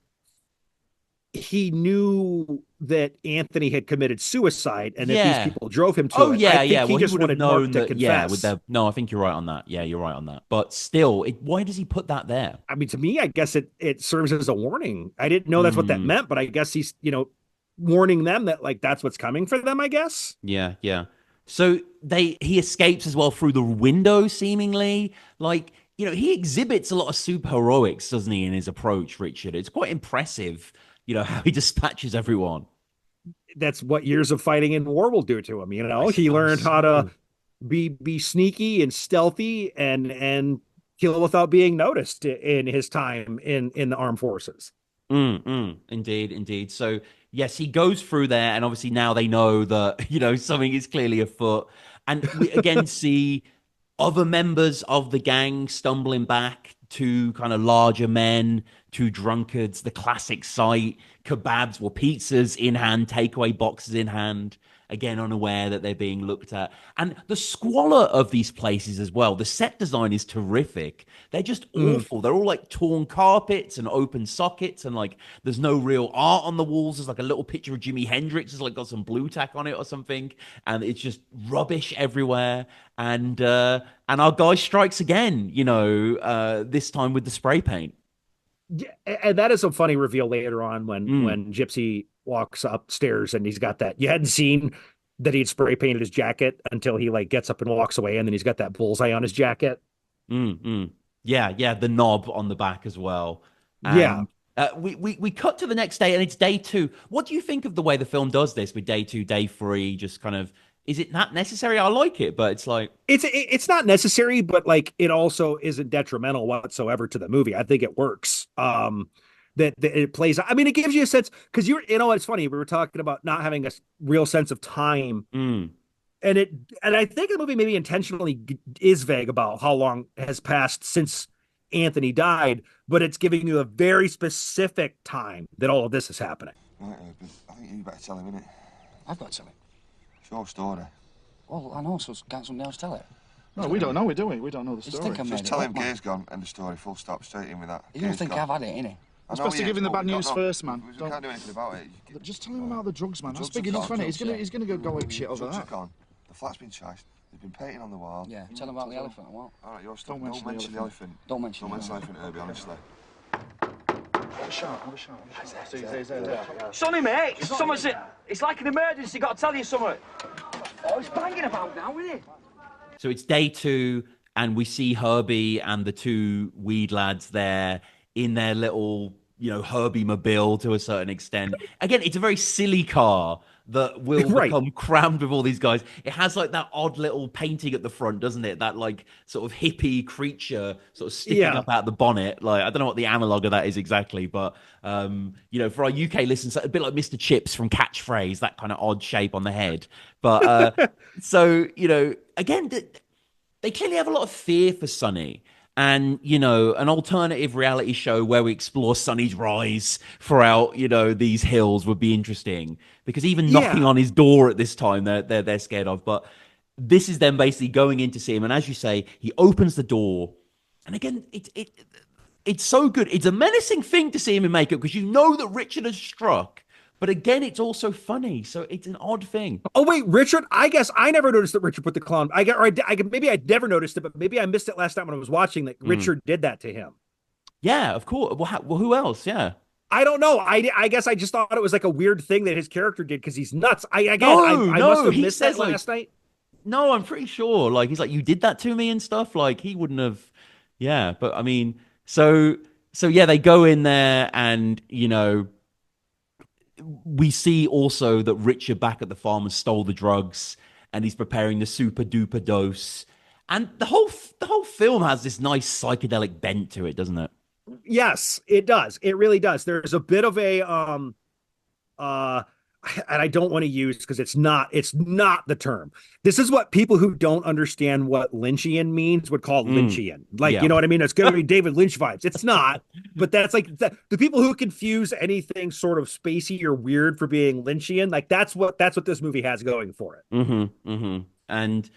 he knew that Anthony had committed suicide and that these Yeah. people drove him Oh to it. I yeah, think yeah. he Well, he just would have wanted Mark known to that. Yeah, with confess. their. No, I think you're right on that. Yeah, you're right on that. But still, why does he put that there? I mean, to me, I guess it serves as a warning. I didn't know that's what that Hmm. meant, but I guess he's, warning them that like that's what's coming for them, I guess. Yeah, yeah. So he escapes as well through the window, seemingly. Like, he exhibits a lot of superheroics, doesn't he, in his approach, Richard? It's quite impressive, how he dispatches everyone. That's what years of fighting in war will do to him. I He suppose learned how to so. be sneaky and stealthy and kill without being noticed in his time in the armed forces. Indeed, indeed. So, yes, he goes through there, and obviously now they know that, something is clearly afoot. And we again see other members of the gang stumbling back, to kind of larger men, to drunkards, the classic sight, kebabs or pizzas in hand, takeaway boxes in hand, again unaware that they're being looked at. And the squalor of these places as well. The set design is terrific. They're just Mm. awful. They're all like torn carpets and open sockets, and like there's no real art on the walls. There's like a little picture of Jimi Hendrix has like got some blue tack on it or something, and it's just rubbish everywhere. And our guy strikes again, this time with the spray paint. Yeah, and that is a funny reveal later on when Mm. Gypsy walks upstairs and he's got that. You hadn't seen that he'd spray painted his jacket until he like gets up and walks away, and then he's got that bullseye on his jacket. Mm. Yeah, the knob on the back as well. Yeah. And we cut to the next day, and it's day two. What do you think of the way the film does this with day two, day three? Just kind of, is it not necessary? I like it, but it's like, It's not necessary, but like it also isn't detrimental whatsoever to the movie. I think it works. That it plays. I mean, it gives you a sense because it's funny. We were talking about not having a real sense of time, mm, and it and I think the movie maybe intentionally is vague about how long has passed since Anthony died, but it's giving you a very specific time that all of this is happening. Right, but I think you better tell him, innit? I've got to tell him. It's your story. Well, I know, so can't somebody else tell it? No, we don't know it, do we? We don't know the Just story. think I made Just it tell up, him man. Gay's gone, end of story, full stop, straight in with that. You don't Gay's think gone. I've had it, innit? We're supposed to give him the bad news first, man. We Don't- can't do anything about it. Just tell him about the drugs, man. That's drugs big are enough, gone, innit? drugs, He's gonna go ape shit over Drugs are that. gone. The flat's been trashed. There's been painting on the wall. Yeah, tell him about the elephant, what? All right, you're still. Don't Don't mention the mention the elephant. Don't mention Don't the mention the elephant, Herbie, honestly. Have a shout, have a shout. See, there. Sonny, mate, it's like an emergency. Got to tell you something. Oh, it's banging about now, isn't it? so it's day two, and we see Herbie and the two weed lads there in their little, Herbie mobile to a certain extent. Again, it's a very silly car that will Right. become crammed with all these guys. It has like that odd little painting at the front, doesn't it? That like sort of hippie creature sort of sticking Yeah. up out the bonnet. Like, I don't know what the analog of that is exactly, but for our UK listeners, a bit like Mr. Chips from Catchphrase, that kind of odd shape on the head. But so, again, they clearly have a lot of fear for Sonny. And, an alternative reality show where we explore Sonny's rise throughout, these hills would be interesting. Because even knocking Yeah. on his door at this time, they're scared of. But this is them basically going in to see him. And as you say, he opens the door. And again, it's so good. It's a menacing thing to see him in makeup because you know that Richard has struck. But again, it's also funny. So it's an odd thing. Oh wait, Richard. I guess I never noticed that Richard put the clown. Maybe I never noticed it, but maybe I missed it last time when I was watching that Richard did that to him. Yeah, of course. Well, who else? Yeah. I don't know. I guess I just thought it was like a weird thing that his character did because he's nuts. I No, must have he missed says, that like- last night. No, I'm pretty sure. Like, he's like, you did that to me and stuff. Like, he wouldn't have. Yeah, but I mean, so yeah, they go in there, and we see also that Richard back at the farm has stole the drugs, and he's preparing the super duper dose. And the whole film has this nice psychedelic bent to it, doesn't it? Yes, it does. It really does. There's a bit of a and I don't want to use because it's not the term. This is what people who don't understand what Lynchian means would call Lynchian. Like, Yeah. you know what I mean? It's going to be David Lynch vibes. It's not, but that's like the people who confuse anything sort of spacey or weird for being Lynchian. Like that's what this movie has going for it. And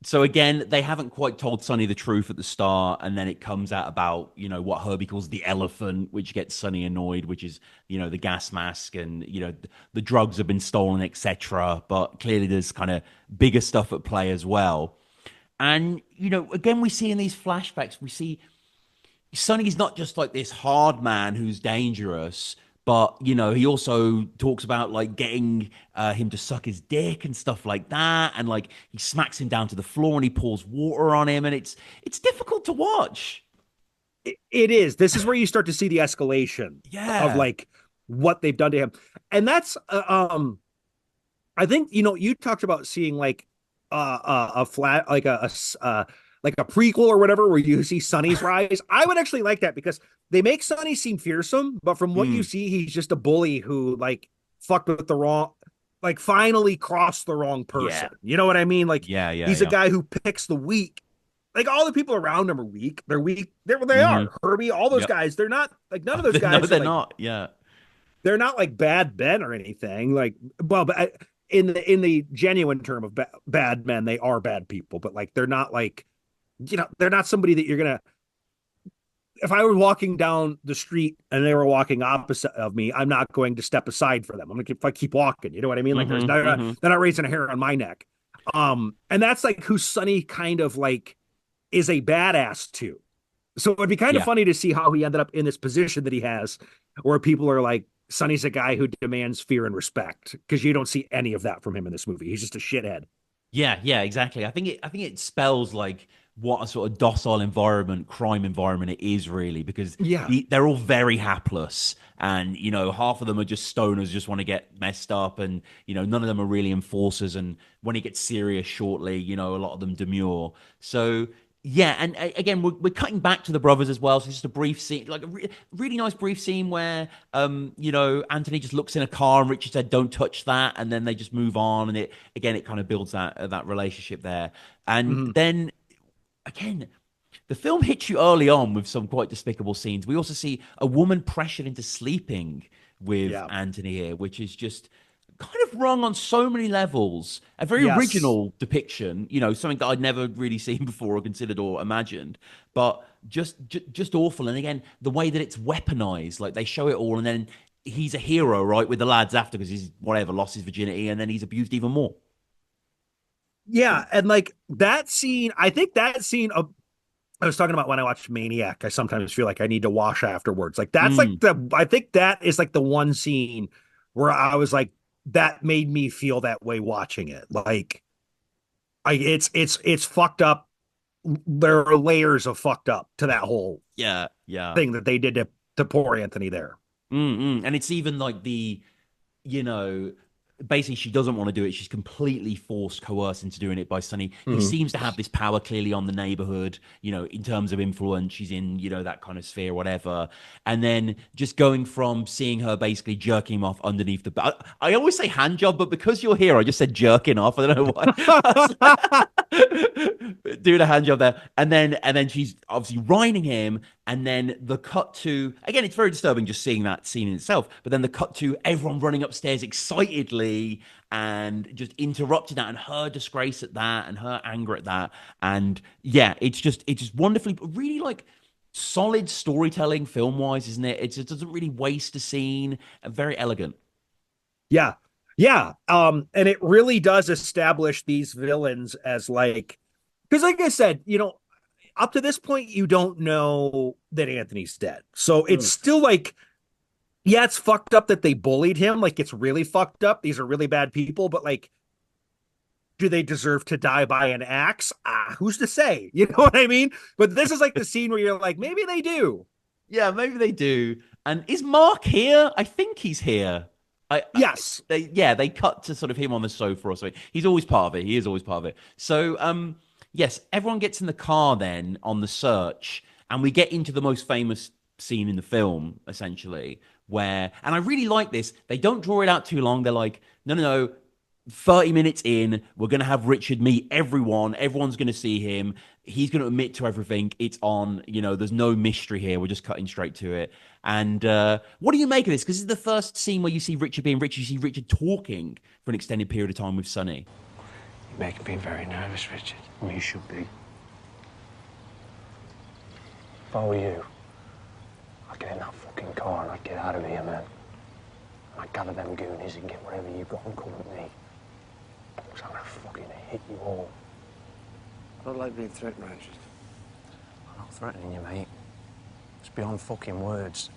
so again, they haven't quite told Sonny the truth at the start, and then it comes out about what Herbie calls the elephant, which gets Sonny annoyed, which is the gas mask, and the drugs have been stolen, etc. But clearly, there's kind of bigger stuff at play as well. And again, we see in these flashbacks, we see Sonny's not just like this hard man who's dangerous, but he also talks about like getting him to suck his dick and stuff like that, and like he smacks him down to the floor and he pours water on him, and it's difficult to watch. It is. This is where you start to see the escalation of like what they've done to him, and that's I think you talked about seeing like a flat like a prequel or whatever where you see Sonny's rise. I would actually like that because they make Sonny seem fearsome, but from what you see, he's just a bully who like fucked with the wrong, like finally crossed the wrong person. Yeah. You know what I mean? Like he's a yeah. guy who picks the weak. Like all the people around him are weak. They're weak. They are. Herbie, all those guys. They're not like none of those guys. No, they're like, not. Yeah. They're not like bad men or anything. Like, well, but in the genuine term of bad men, they are bad people. But like, they're not like, they're not somebody that you're gonna. If I were walking down the street and they were walking opposite of me, I'm not going to step aside for them. I'm gonna keep walking. You know what I mean? Like, they're not raising a hair on my neck. And that's like who Sonny kind of like is a badass to. So it'd be kind of funny to see how he ended up in this position that he has, where people are like, Sonny's a guy who demands fear and respect, because you don't see any of that from him in this movie. He's just a shithead. Yeah, exactly. I think it spells like what a sort of docile environment, crime environment it is really, because Yeah. they're all very hapless, and half of them are just stoners, just want to get messed up, and none of them are really enforcers. And when it gets serious shortly, a lot of them demur. So yeah, and again, we're cutting back to the brothers as well. So it's just a brief scene, like a really nice brief scene where, Anthony just looks in a car and Richard said, "Don't touch that," and then they just move on, and it kind of builds that relationship there. And Mhm. then again, the film hits you early on with some quite despicable scenes. We also see a woman pressured into sleeping with Yeah. Anthony here, which is just kind of wrong on so many levels. A very Yes. original depiction, something that I'd never really seen before or considered or imagined, but just awful. And again, the way that it's weaponized, like they show it all, and then he's a hero, right, with the lads after because he's whatever lost his virginity, and then he's abused even more. Yeah, and like that scene, I think that scene of I was talking about when I watched Maniac, I sometimes feel like I need to wash afterwards. Like that's like Mm, I think that is like the one scene where I was like, that made me feel that way watching it. Like it's fucked up. There are layers of fucked up to that whole yeah, yeah. thing that they did to poor Anthony there. And it's even like you know, basically she doesn't want to do it. She's completely forced, coerced into doing it by Sonny. He Mhm. seems to have this power clearly on the neighborhood, in terms of influence. She's in, that kind of sphere, whatever. And then just going from seeing her basically jerking him off underneath the. I always say hand job, but because you're here, I just said jerking off. I don't know why. Doing a hand job there, and then she's obviously riding him, and then the cut to, again, it's very disturbing just seeing that scene in itself, but then the cut to everyone running upstairs excitedly and just interrupting that, and her disgrace at that and her anger at that. And yeah, it's just wonderfully, really, like, solid storytelling film wise, isn't it? It doesn't really waste a scene, and very elegant. Yeah. Yeah. And it really does establish these villains as like, because like I said, up to this point, you don't know that Anthony's dead. So it's Mm. still like, yeah, it's fucked up that they bullied him. Like it's really fucked up. These are really bad people, but like, do they deserve to die by an axe? Who's to say? You know what I mean? But this is like the scene where you're like, maybe they do. Yeah, maybe they do. And is Mark here? I think he's here. Yes. They cut to sort of him on the sofa or something. He's always part of it. He is always part of it. So, yes, everyone gets in the car then on the search, and we get into the most famous scene in the film, essentially, and I really like this. They don't draw it out too long. They're like, no, no, no. 30 minutes in, we're going to have Richard meet everyone. Everyone's going to see him. He's going to admit to everything. It's on. There's no mystery here. We're just cutting straight to it. And what do you make of this? Because this is the first scene where you see Richard being Richard. You see Richard talking for an extended period of time with Sonny. You're making me very nervous, Richard. Well, you should be. If I were you, I'd get in that fucking car and I'd get out of here, man. I'd gather them goonies and get whatever you've got and come with me. Because I'm gonna fucking hit you all. I don't like being threatened, Richard. I'm not threatening you, mate. It's beyond fucking words.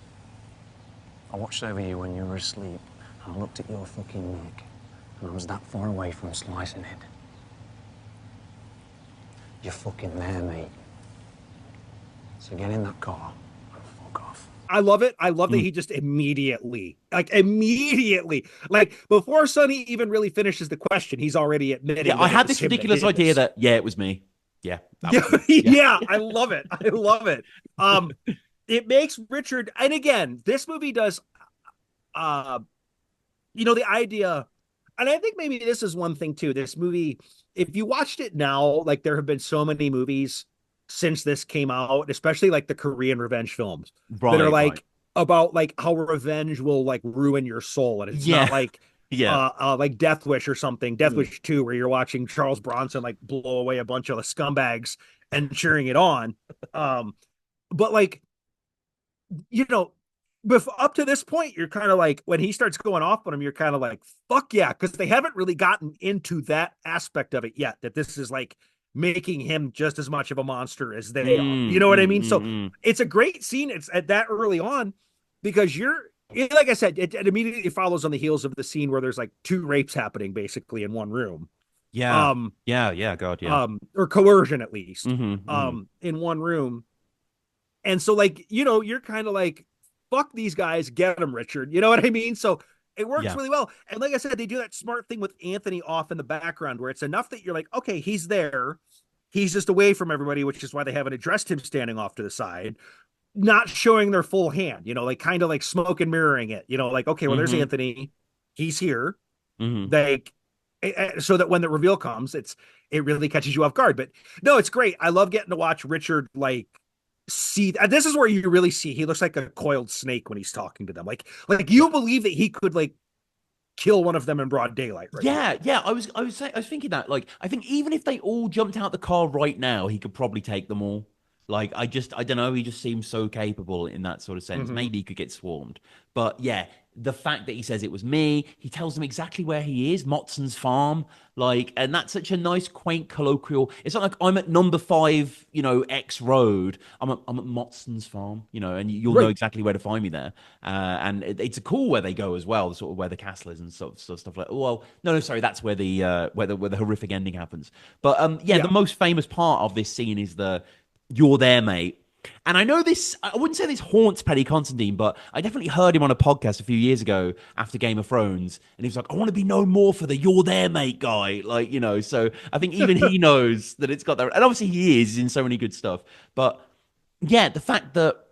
I watched over you when you were asleep, and I looked at your fucking neck, and I was that far away from slicing it. You're fucking there, mate. So get in that car and fuck off. I love it. I love that he just immediately, like before Sonny even really finishes the question, he's already admitting. Yeah, I that it had was this him that ridiculous did idea this. that, yeah, it was me. Yeah, that Yeah, was me. yeah, I love it. I love it. It makes Richard, and again, this movie does, uh, the idea, and I think maybe this is one thing too. This movie, if you watched it now, like there have been so many movies since this came out, especially like the Korean revenge films that are Right, right. like about like how revenge will like ruin your soul, and it's not Yeah, yeah. like Death Wish or something, Death Mm. Wish 2, where you're watching Charles Bronson like blow away a bunch of the scumbags and cheering it on. But like, you know, up to this point, you're kind of like, when he starts going off on him, you're kind of like, fuck yeah, because they haven't really gotten into that aspect of it yet, that this is like making him just as much of a monster as they are. You know what I mean? So Mm. it's a great scene. It's at that early on, because like I said, it immediately follows on the heels of the scene where there's like two rapes happening basically in one room. Yeah. Yeah. Yeah. God. Yeah. Or coercion at least, Mm-hmm. in one room. And so, like, you're kind of like, fuck these guys, get them, Richard. You know what I mean? So it works Yeah. really well. And like I said, they do that smart thing with Anthony off in the background where it's enough that you're like, okay, he's there. He's just away from everybody, which is why they haven't addressed him standing off to the side, not showing their full hand, like kind of like smoke and mirroring it, like, okay, well, there's Mm-hmm. Anthony. He's here. Mm-hmm. Like, so that when the reveal comes, it really catches you off guard. But no, it's great. I love getting to watch Richard, like, see. This is where you really see he looks like a coiled snake when he's talking to them. Like you believe that he could, like, kill one of them in broad daylight right here. Yeah, yeah. I was thinking that. Like, I think even if they all jumped out the car right now, he could probably take them all. Like, I don't know. He just seems so capable in that sort of sense. Mm-hmm. Maybe he could get swarmed, but yeah, the fact that he says it was me, he tells them exactly where he is, Motson's farm. Like, and that's such a nice, quaint, colloquial. It's not like I'm at number 5, X road. I'm at Motson's farm, and you'll know Right. exactly where to find me there. And it's a cool where they go as well, sort of where the castle is and stuff like. Well, no, sorry, that's where the horrific ending happens. But yeah, Yeah. the most famous part of this scene is the "You're there, mate." And I know this, I wouldn't say this haunts Paddy Considine, but I definitely heard him on a podcast a few years ago after Game of Thrones. And he was like, I want to be known more for the "You're there, mate" guy. Like, so I think even he knows that it's got that. And obviously he is in so many good stuff. But yeah, the fact that,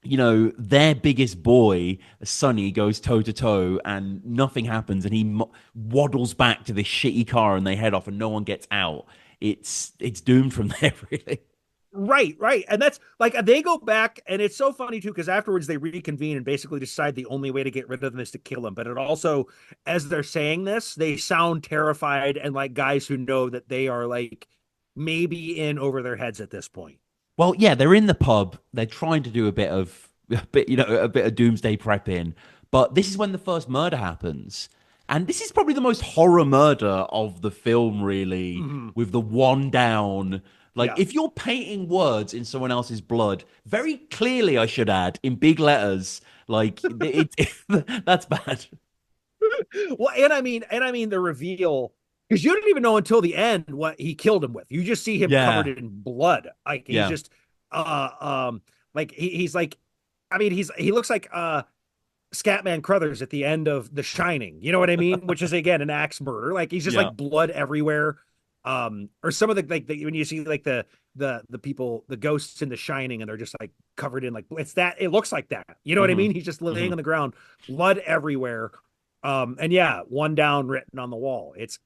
their biggest boy, Sonny, goes toe to toe and nothing happens and he waddles back to this shitty car and they head off and no one gets out. It's doomed from there, really. Right. And that's like, they go back, and it's so funny too, because afterwards they reconvene and basically decide the only way to get rid of them is to kill him. But it also, as they're saying this, they sound terrified and like guys who know that they are, like, maybe in over their heads at this point. Well, yeah, they're in the pub. They're trying to do a bit of doomsday prepping, but this is when the first murder happens. And this is probably the most horror murder of the film, really, Mm-hmm. with the one down. Like, Yeah. if you're painting words in someone else's blood, very clearly, I should add, in big letters, like, that's bad. Well, and I mean the reveal, because you didn't even know until the end what he killed him with. You just see him Yeah. covered in blood. Like, he's Yeah. just like he's like, I mean, he looks like Scatman Crothers at the end of The Shining. You know what I mean? Which is, again, an axe murder. Like, he's just Yeah. like blood everywhere. Or some of the, like, when you see like the people, the ghosts in The Shining, and they're just like covered in, like, it looks like that. You know what I Mhm. mean? He's just laying Mhm. on the ground, blood everywhere. And yeah, one down written on the wall. It's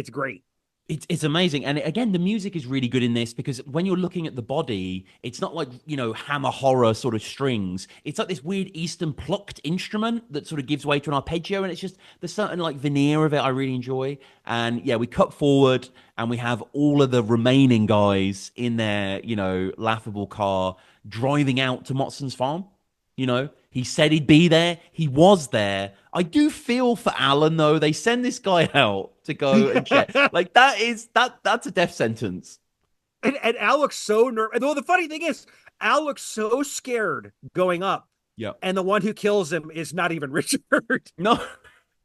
great. It's amazing. And again, the music is really good in this because when you're looking at the body, it's not like, hammer horror sort of strings. It's like this weird Eastern plucked instrument that sort of gives way to an arpeggio. And it's just, there's certain like veneer of it I really enjoy. And yeah, we cut forward and we have all of the remaining guys in their, laughable car driving out to Motson's farm. He said he'd be there. He was there. I do feel for Alan though. They send this guy out to go and check. Like, that's a death sentence. And Al looks so nervous. Though the funny thing is, Al looks so scared going up, Yeah. and the one who kills him is not even Richard. No.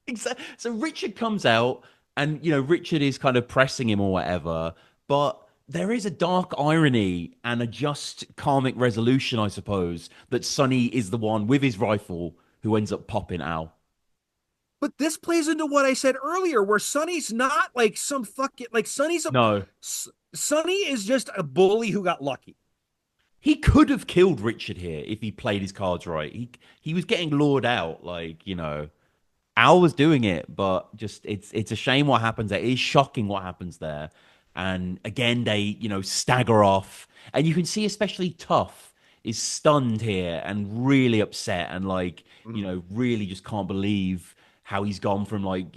Exactly. So Richard comes out and Richard is kind of pressing him or whatever, but there is a dark irony and a just karmic resolution, I suppose, that Sonny is the one with his rifle who ends up popping Al. But this plays into what I said earlier, where Sonny's not like some fucking, like, No. Sonny is just a bully who got lucky. He could have killed Richard here if he played his cards right. He was getting lured out, like, Al was doing it, but just it's a shame what happens there. It is shocking what happens there. And again, they, stagger off. And you can see especially Tough is stunned here and really upset and like, really just can't believe how he's gone from like,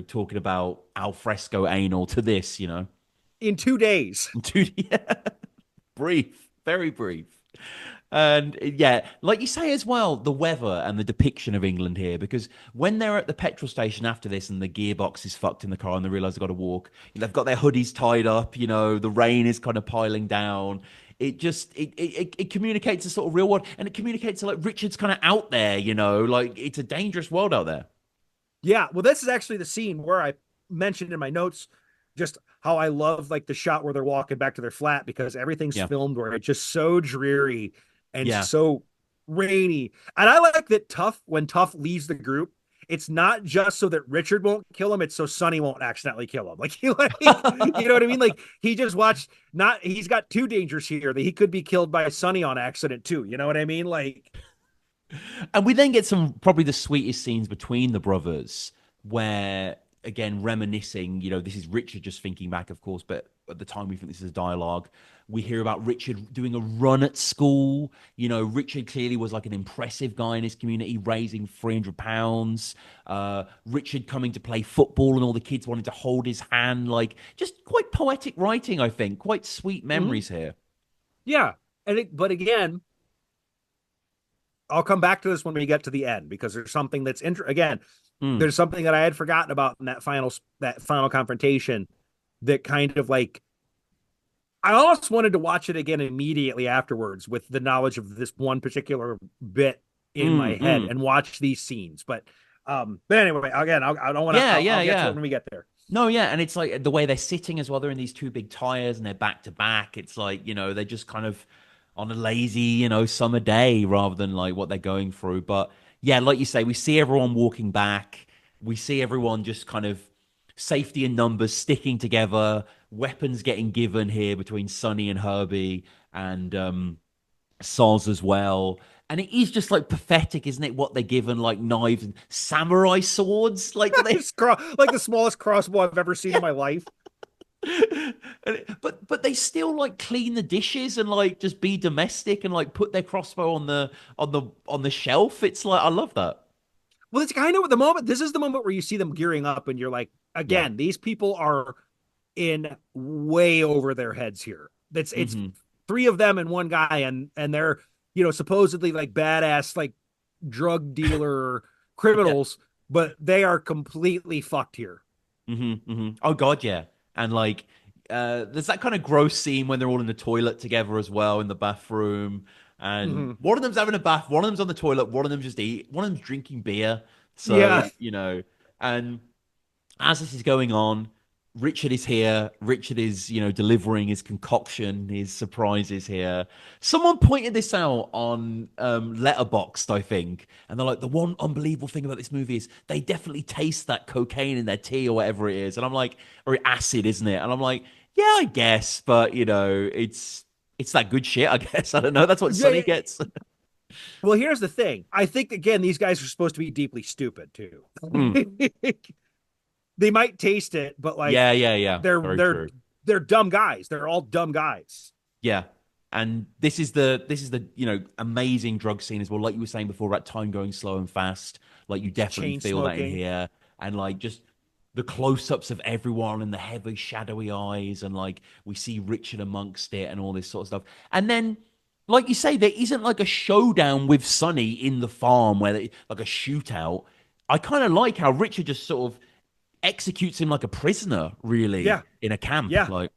talking about al fresco anal to this, In 2 days. Yeah. Brief, very brief. And yeah, like you say as well, the weather and the depiction of England here, because when they're at the petrol station after this and the gearbox is fucked in the car and they realize they've got to walk, they've got their hoodies tied up, the rain is kind of piling down. It just, it communicates a sort of real world, and it communicates like Richard's kind of out there, like it's a dangerous world out there. Yeah, well, this is actually the scene where I mentioned in my notes just how I love like the shot where they're walking back to their flat because everything's Yeah. filmed where it's just so dreary and Yeah. so rainy. And I like that when Tough leaves the group, it's not just so that Richard won't kill him, it's so Sonny won't accidentally kill him. Like you know what I mean? Like he just watched not he's got two dangers here that he could be killed by Sonny on accident too. You know what I mean? Like And we then get some probably the sweetest scenes between the brothers where, again, reminiscing, this is Richard just thinking back, of course, but at the time we think this is a dialogue. We hear about Richard doing a run at school. Richard clearly was like an impressive guy in his community, raising £300. Richard coming to play football and all the kids wanting to hold his hand. Like, just quite poetic writing, I think. Quite sweet memories here. yeah. But again, I'll come back to this when we get to the end because there's something that's again, there's something that I had forgotten about in that final confrontation that kind of like I almost wanted to watch it again immediately afterwards with the knowledge of this one particular bit in my head and watch these scenes. But anyway, again, I don't want to. I'll get to it when we get there. No, yeah, and it's like the way they're sitting as well. They're in these two big tires and they're back to back. It's like they're just kind of on a lazy summer day rather than like what they're going through. But yeah, like you say, we see everyone walking back. We see everyone just kind of safety in numbers sticking together. Weapons getting given here between Sonny and Herbie and Soz as well. And it is just like pathetic, isn't it? What they're given, like knives and samurai swords, like they like the smallest crossbow I've ever seen in my life. But they still like clean the dishes and like just be domestic and like put their crossbow on the shelf. It's like I love that. Well, it's kind of the moment. This is the moment where you see them gearing up, and you're like, again, these people are in way over their heads here. It's three of them and one guy, and they're supposedly like badass like drug dealer criminals, but they are completely fucked here. Oh god, yeah. And like there's that kind of gross scene when they're all in the toilet together as well in the bathroom. And one of them's having a bath, one of them's on the toilet, one of them just one of them's drinking beer. So, and as this is going on, Richard is here. Richard is, delivering his concoction, his surprises here. Someone pointed this out on Letterboxd, I think, and they're like, the one unbelievable thing about this movie is they definitely taste that cocaine in their tea or whatever it is. And I'm like, or acid, isn't it? And I'm like, yeah, I guess, but it's that good shit, I guess. I don't know. That's what Sonny gets. Well, here's the thing. I think again, these guys are supposed to be deeply stupid too. They might taste it, but like yeah. They're dumb guys. They're all dumb guys. Yeah. And this is the amazing drug scene as well. Like you were saying before about time going slow and fast. Like you definitely feel that in here. And like just the close-ups of everyone and the heavy shadowy eyes, and like we see Richard amongst it and all this sort of stuff. And then like you say, there isn't like a showdown with Sonny in the farm where like a shootout. I kind of like how Richard just sort of executes him like a prisoner, really, in a camp. Like,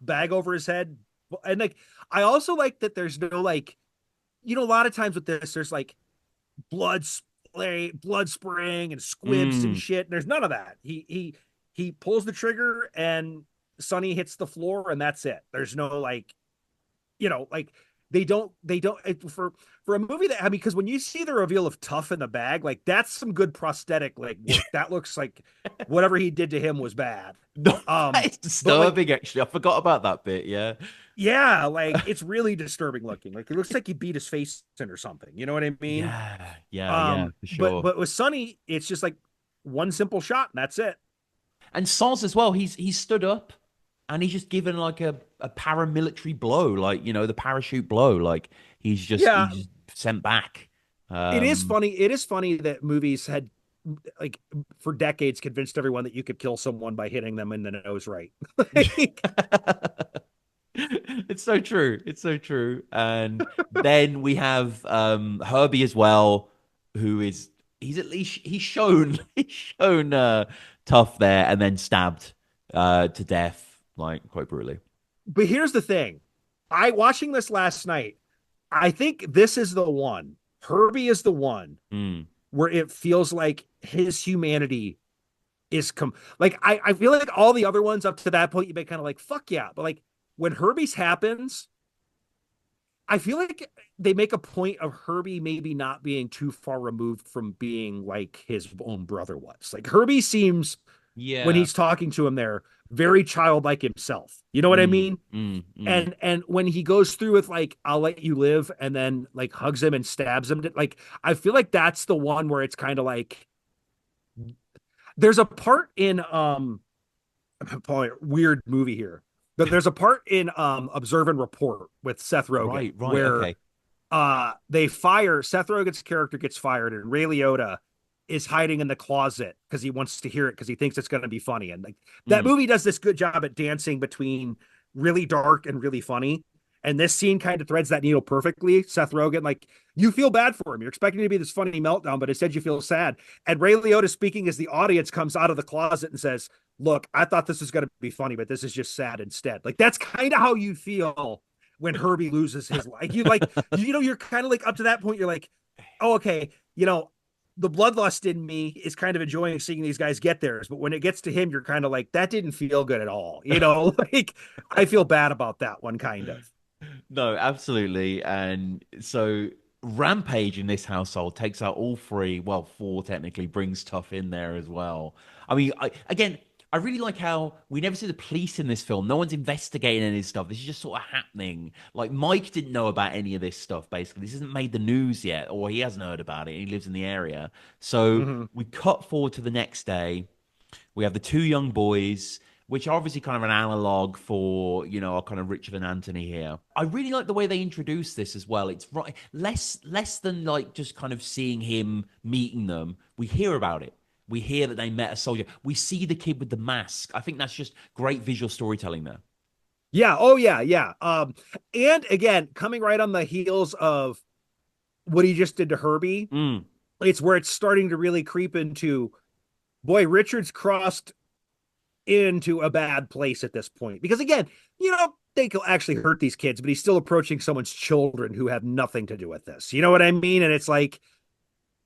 bag over his head. And like, I also like that there's no like, a lot of times with this, there's like blood spraying and squibs and shit. And there's none of that. He pulls the trigger and Sonny hits the floor and that's it. There's no like, like they don't for a movie that, because when you see the reveal of Tough in the bag, like that's some good prosthetic like work. That looks like whatever he did to him was bad. It's disturbing, actually. I forgot about that bit. Yeah, like it's really disturbing looking. Like it looks like he beat his face in or something. You know what I mean? Yeah, for sure. But with Sonny, it's just like one simple shot and that's it. And Soz as well. He's stood up and he's just given like a paramilitary blow, like the parachute blow. Like he's just sent back. It is funny that movies had like for decades convinced everyone that you could kill someone by hitting them in the nose right. It's so true. And then we have Herbie as well, who is he's shown tough there and then stabbed to death, like quite brutally. But here's the thing. Watching this last night, I think this is the one. Herbie is the one where it feels like his humanity like I feel like all the other ones up to that point you've been kind of like fuck yeah, but like when Herbie's happens, I feel like they make a point of Herbie maybe not being too far removed from being like his own brother was. Like Herbie seems when Yeah. he's talking to him there very childlike himself. You know what I Mm, mean? mm. And when he goes through with like I'll let you live and then like hugs him and stabs him, like I feel like that's the one where it's kind of like there's a part in probably a weird movie here, but there's a part in Observe and Report with Seth Rogen Right. where Okay. they fire Seth Rogen's character gets fired and Ray Liotta is hiding in the closet because he wants to hear it because he thinks it's going to be funny. And like that Mm. movie does this good job at dancing between really dark and really funny. And this scene kind of threads that needle perfectly. Seth Rogen, like you feel bad for him. You're expecting it to be this funny meltdown, but instead you feel sad. And Ray Liotta speaking as the audience comes out of the closet and says, "Look, I thought this was going to be funny, but this is just sad instead." Like that's kind of how you feel when Herbie loses his life. You like, you're kind of like up to that point, you're like, oh, okay, the bloodlust in me is kind of enjoying seeing these guys get theirs. But when it gets to him, you're kind of like, that didn't feel good at all. Like I feel bad about that one kind of. No, absolutely. And so Rampage in this household takes out all three, well, four technically, brings Tough in there as well. I mean, again, I really like how we never see the police in this film. No one's investigating any stuff. This is just sort of happening. Like Mike didn't know about any of this stuff, basically. This hasn't made the news yet, or he hasn't heard about it. He lives in the area. So Mm-hmm. we cut forward to the next day. We have the two young boys, which are obviously kind of an analog for, our kind of Richard and Anthony here. I really like the way they introduce this as well. It's right less than like just kind of seeing him meeting them. We hear about it. We hear that they met a soldier. We see the kid with the mask. I think that's just great visual storytelling there. Yeah. Oh, yeah. Yeah. And again, coming right on the heels of what he just did to Herbie, Mm, it's where it's starting to really creep into, boy, Richard's crossed into a bad place at this point. Because again, they could actually hurt these kids, but he's still approaching someone's children who have nothing to do with this. You know what I mean? And it's like,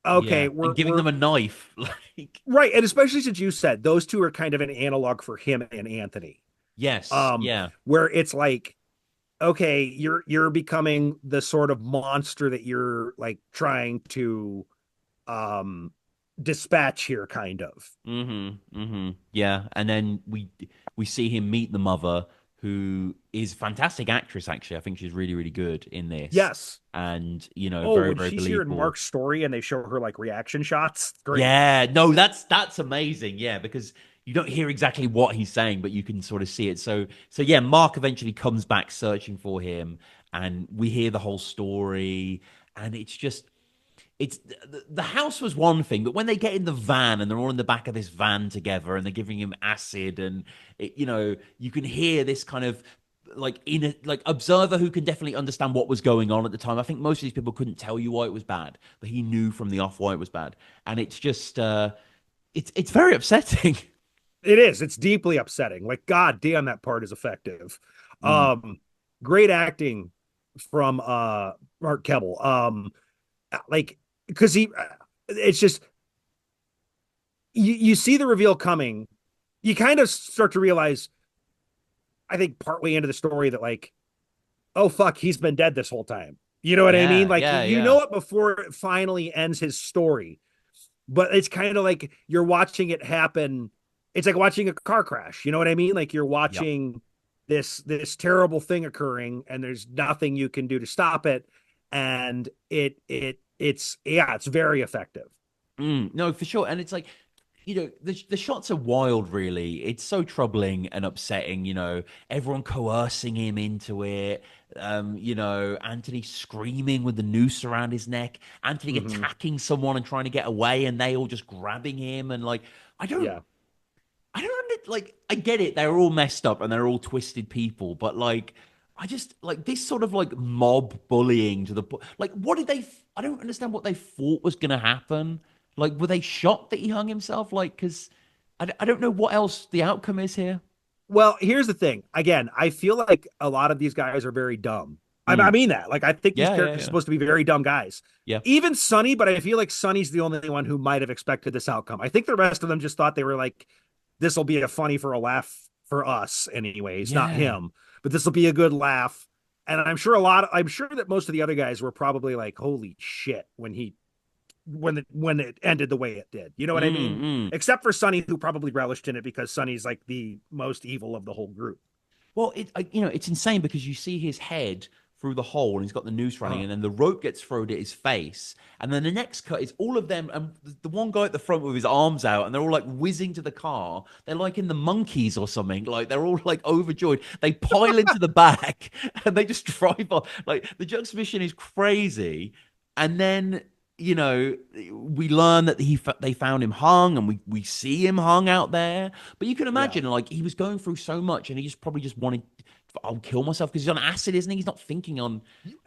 okay, yeah, we're and giving we're them a knife, like right. And especially since you said those two are kind of an analog for him and Anthony. yes, Um, yeah. where it's like, okay, you're becoming the sort of monster that you're like trying to um dispatch here, kind of. Yeah, and then we see him meet the mother, who is a fantastic actress. Actually, I think she's really, really good in this, Yes. and Oh, very, when very she's here in believable. Mark's story and they show her like reaction shots, great. Yeah, no, that's amazing. Yeah, because you don't hear exactly what he's saying, but you can sort of see it. So yeah, Mark eventually comes back searching for him, and we hear the whole story, and it's the house was one thing, but when they get in the van and they're all in the back of this van together and they're giving him acid, and you can hear this kind of like like observer who can definitely understand what was going on at the time. I think most of these people couldn't tell you why it was bad, but he knew from the off why it was bad, and it's just it's very upsetting. It is. It's deeply upsetting. Like, god damn, that part is effective. Mm. Great acting from Mark Keble. Like, because it's just you see the reveal coming. You kind of start to realize, I think, partway into the story that like, oh fuck, he's been dead this whole time. You know what I mean? Yeah, Like, yeah, you yeah. know it before it finally ends his story, but it's kind of like you're watching it happen. It's like watching a car crash. You know what I mean? Like you're Yep. watching this terrible thing occurring, and there's nothing you can do to stop it. And it's yeah, it's very effective. No, for sure. And it's like, the shots are wild, really. It's so troubling and upsetting, everyone coercing him into it. Anthony screaming with the noose around his neck, Anthony Mm-hmm. attacking someone and trying to get away, and they all just grabbing him. And like, I don't, Yeah. I don't like, I get it. They're all messed up and they're all twisted people, but like, I just like this sort of like mob bullying to like, what did I don't understand what they thought was going to happen. Like, were they shocked that he hung himself? Like, because I don't know what else the outcome is here. Well, here's the thing. Again, I feel like a lot of these guys are very dumb. I mean that. Like, I think these Yeah, yeah, characters are yeah. supposed to be very dumb guys. Yeah. Even Sonny, but I feel like Sonny's the only one who might have expected this outcome. I think the rest of them just thought they were like, this will be a funny for a laugh for us, anyways, not Yeah. him, but this will be a good laugh. And I'm sure that most of the other guys were probably like, holy shit, when it ended the way it did. You know what I mean? Mm. Except for Sonny, who probably relished in it because Sonny's like the most evil of the whole group. Well, it's insane because you see his head through the hole and he's got the noose running, Uh-huh. and then the rope gets thrown at his face, and then the next cut is all of them, and the one guy at the front with his arms out, and they're all like whizzing to the car. They're like in the Monkeys or something. Like they're all like overjoyed. They pile into the back and they just drive off. Like the juxtaposition is crazy, and then we learn that they found him hung, and we see him hung out there. But you can Yeah. imagine, like, he was going through so much, and he just probably just wanted, I'll kill myself, because he's on acid, isn't he? He's not thinking on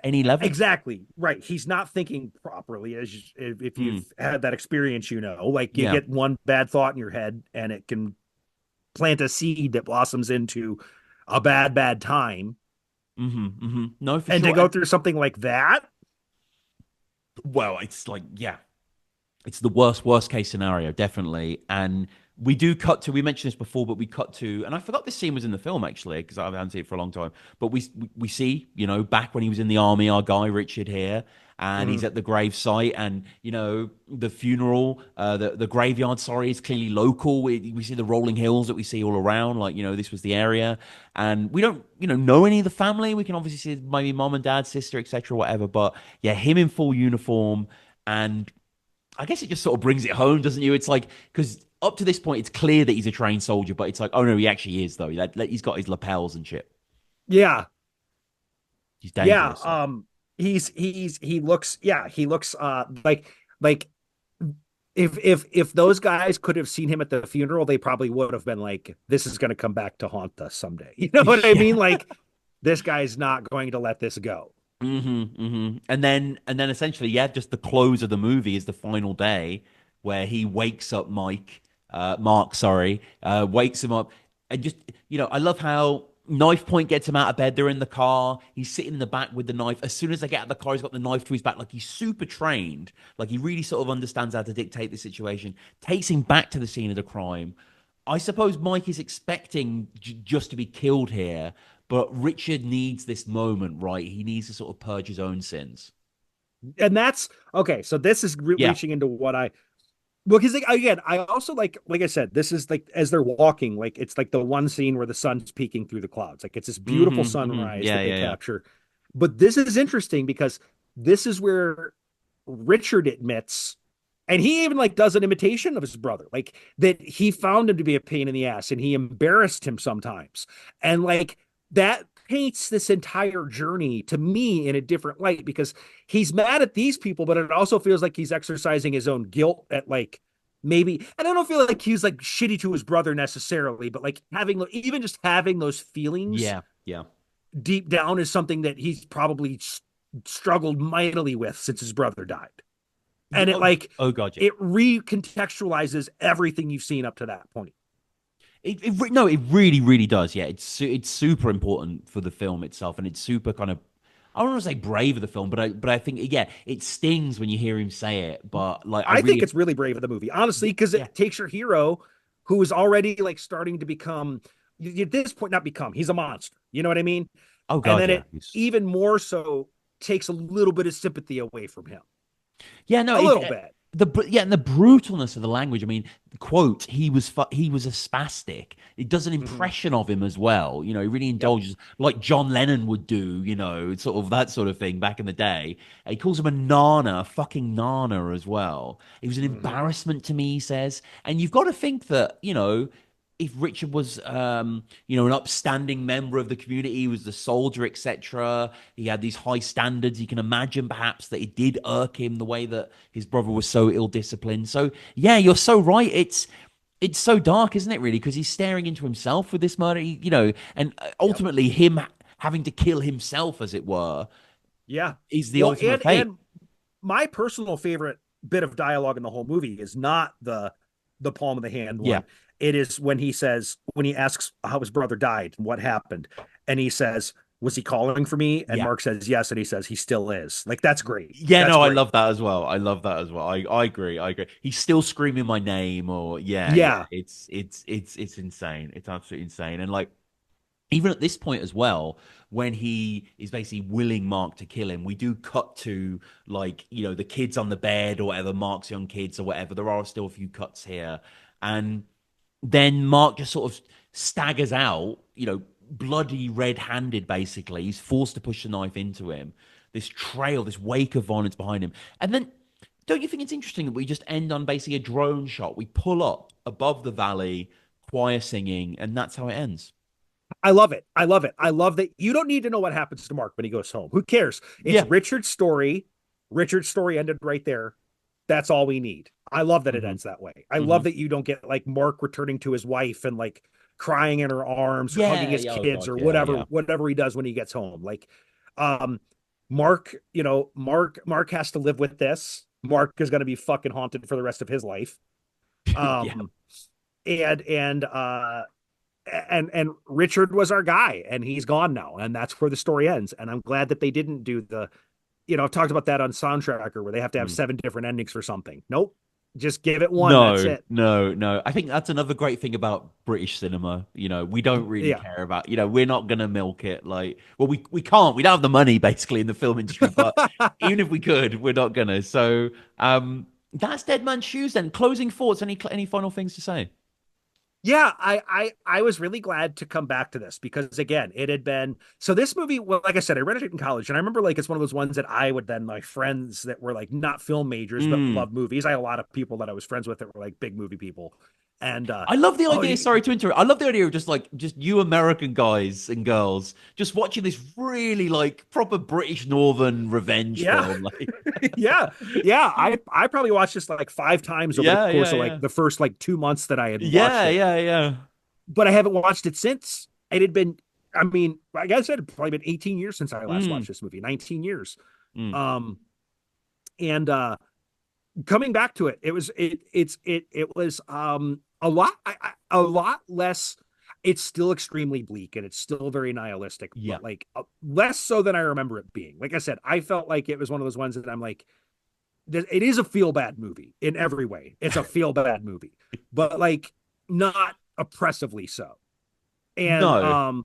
any level. Exactly. Right. He's not thinking properly, if Mm, you've had that experience, like you yeah. get one bad thought in your head and it can plant a seed that blossoms into a bad time. No, for And to sure. go through something like that, Well, it's like, yeah, it's the worst case scenario, definitely. And we mentioned this before, but we cut to, and I forgot this scene was in the film actually, because I haven't seen it for a long time. But we see, back when he was in the army, our guy Richard here, and he's Mhm. at the grave site, and the funeral, the graveyard, sorry, is clearly local. We see the rolling hills that we see all around, like, this was the area, and we don't, know any of the family. We can obviously see maybe mom and dad, sister, etc., whatever. But yeah, him in full uniform, and I guess it just sort of brings it home, doesn't you? It's like, because up to this point, it's clear that he's a trained soldier, but it's like, oh no, he actually is though. He's got his lapels and shit. yeah. He's Yeah. dangerous. Like. He looks like if those guys could have seen him at the funeral, they probably would have been like, this is going to come back to haunt us someday. You know what I Yeah. mean? Like, this guy's not going to let this go. And then essentially, yeah, just the close of the movie is the final day where he wakes up Mark, sorry, wakes him up, and just I love how Knife Point gets him out of bed. They're in the car. He's sitting in the back with the knife. As soon as they get out of the car, he's got the knife to his back, like he's super trained, like he really sort of understands how to dictate the situation. Takes him back to the scene of the crime. I suppose Mike is expecting just to be killed here, but Richard needs this moment, right? He needs to sort of purge his own sins. And that's okay. So this is Yeah. reaching into what well, because again, I also like I said, this is like as they're walking, like it's like the one scene where the sun's peeking through the clouds. Like it's this beautiful sunrise Yeah, that they yeah, yeah. capture. But this is interesting because this is where Richard admits, and he even like does an imitation of his brother, like that he found him to be a pain in the ass and he embarrassed him sometimes. And like that paints this entire journey to me in a different light because he's mad at these people, but it also feels like he's exercising his own guilt at like maybe, and I don't feel like he's like shitty to his brother necessarily, but like even just having those feelings Yeah, yeah. deep down is something that he's probably struggled mightily with since his brother died. And it Oh, like oh God, yeah. it recontextualizes everything you've seen up to that point. No, it really, really does. Yeah, it's super important for the film itself, and it's super kind of. I don't want to say brave of the film, but I think yeah, it stings when you hear him say it. But like, I I think really, it's really brave of the movie, honestly, because yeah. it takes your hero who is already like starting to become at this point, not become, he's a monster. You know what I mean? Oh And God, then yeah. it even more so takes a little bit of sympathy away from him. Yeah, no, A little bit. and the brutalness of the language. I mean, quote, he was a spastic. It does an Mhm. impression of him as well. He really Yep. indulges like John Lennon would do. Sort of that sort of thing back in the day. And he calls him a nana, a fucking nana as well. He was an Mhm. embarrassment to me, he says. And you've got to think that if Richard was, an upstanding member of the community, he was the soldier, etc. He had these high standards. You can imagine perhaps that it did irk him the way that his brother was so ill-disciplined. So yeah, you're so right. It's so dark, isn't it? Really, because he's staring into himself with this murder. And Yep. ultimately him having to kill himself, as it were, Yeah. is the Well, ultimate fate. and my personal favorite bit of dialogue in the whole movie is not the palm of the hand Yeah. one. It is when he asks how his brother died and what happened, and he says, was he calling for me? And Yeah. Mark says yes, and he says he still is. Like, that's great. Yeah, That's no, I great. love that as well. I love that as well. I agree. I agree. He's still screaming my name, or yeah. Yeah. It's insane. It's absolutely insane. And like even at this point as well, when he is basically willing Mark to kill him, we do cut to like, the kids on the bed or whatever, Mark's young kids or whatever. There are still a few cuts here. And then Mark just sort of staggers out, bloody red-handed basically. He's forced to push the knife into him. This trail, this wake of violence behind him. And then don't you think it's interesting that we just end on basically a drone shot? We pull up above the valley, choir singing, and that's how it ends. I love it. I love it. I love that you don't need to know what happens to Mark when he goes home. Who cares? It's Yeah. Richard's story. Richard's story ended right there. That's all we need. I love that it ends that way. I love that you don't get like Mark returning to his wife and like crying in her arms, or hugging his Oh kids, God, or yeah, whatever he does when he gets home. Like, Mark, Mark has to live with this. Mark is going to be fucking haunted for the rest of his life. yeah. And and Richard was our guy, and he's gone now, and that's where the story ends. And I'm glad that they didn't do the, I've talked about that on Soundtracker where they have to have 7 different endings for something. Nope, just give it one. That's No, it. no. I think that's another great thing about British cinema. We don't really Yeah. care about, we're not gonna milk it like, well, we can't. We don't have the money basically in the film industry, but even if we could, we're not gonna. So, that's Dead Man's Shoes then. Closing thoughts, any final things to say? Yeah, I was really glad to come back to this because again, it had been so this movie, well, like I said, I rented it in college, and I remember like it's one of those ones that I would then my friends that were like not film majors but Mm. love movies. I had a lot of people that I was friends with that were like big movie people. And I love the oh, idea. Sorry to interrupt. I love the idea of just you American guys and girls just watching this really like proper British Northern revenge yeah. film. Like, yeah. Yeah. I probably watched this like 5 times over yeah, the course yeah, of yeah, like the first like 2 months that I had watched yeah, it. yeah. But I haven't watched it since. It had been, I mean, like I said, probably been 18 years since I last watched this movie, 19 years. Mm. And coming back to it, it was a lot less. It's still extremely bleak and it's still very nihilistic, Yeah. but like less so than I remember it being. Like I said, I felt like it was one of those ones that I'm like, it is a feel bad movie in every way. It's a feel bad movie, but like not oppressively so. And No.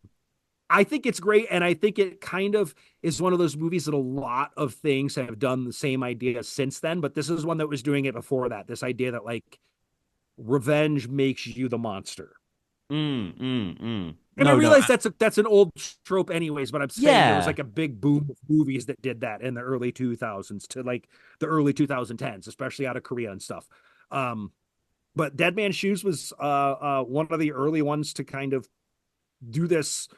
I think it's great, and I think it kind of is one of those movies that a lot of things have done the same idea since then, but this is one that was doing it before that. This idea that like revenge makes you the monster. And I No, realize that's an old trope anyways, but I'm saying there was yeah. like a big boom of movies that did that in the early 2000s to like the early 2010s, especially out of Korea and stuff. But Dead Man's Shoes was one of the early ones to kind of do this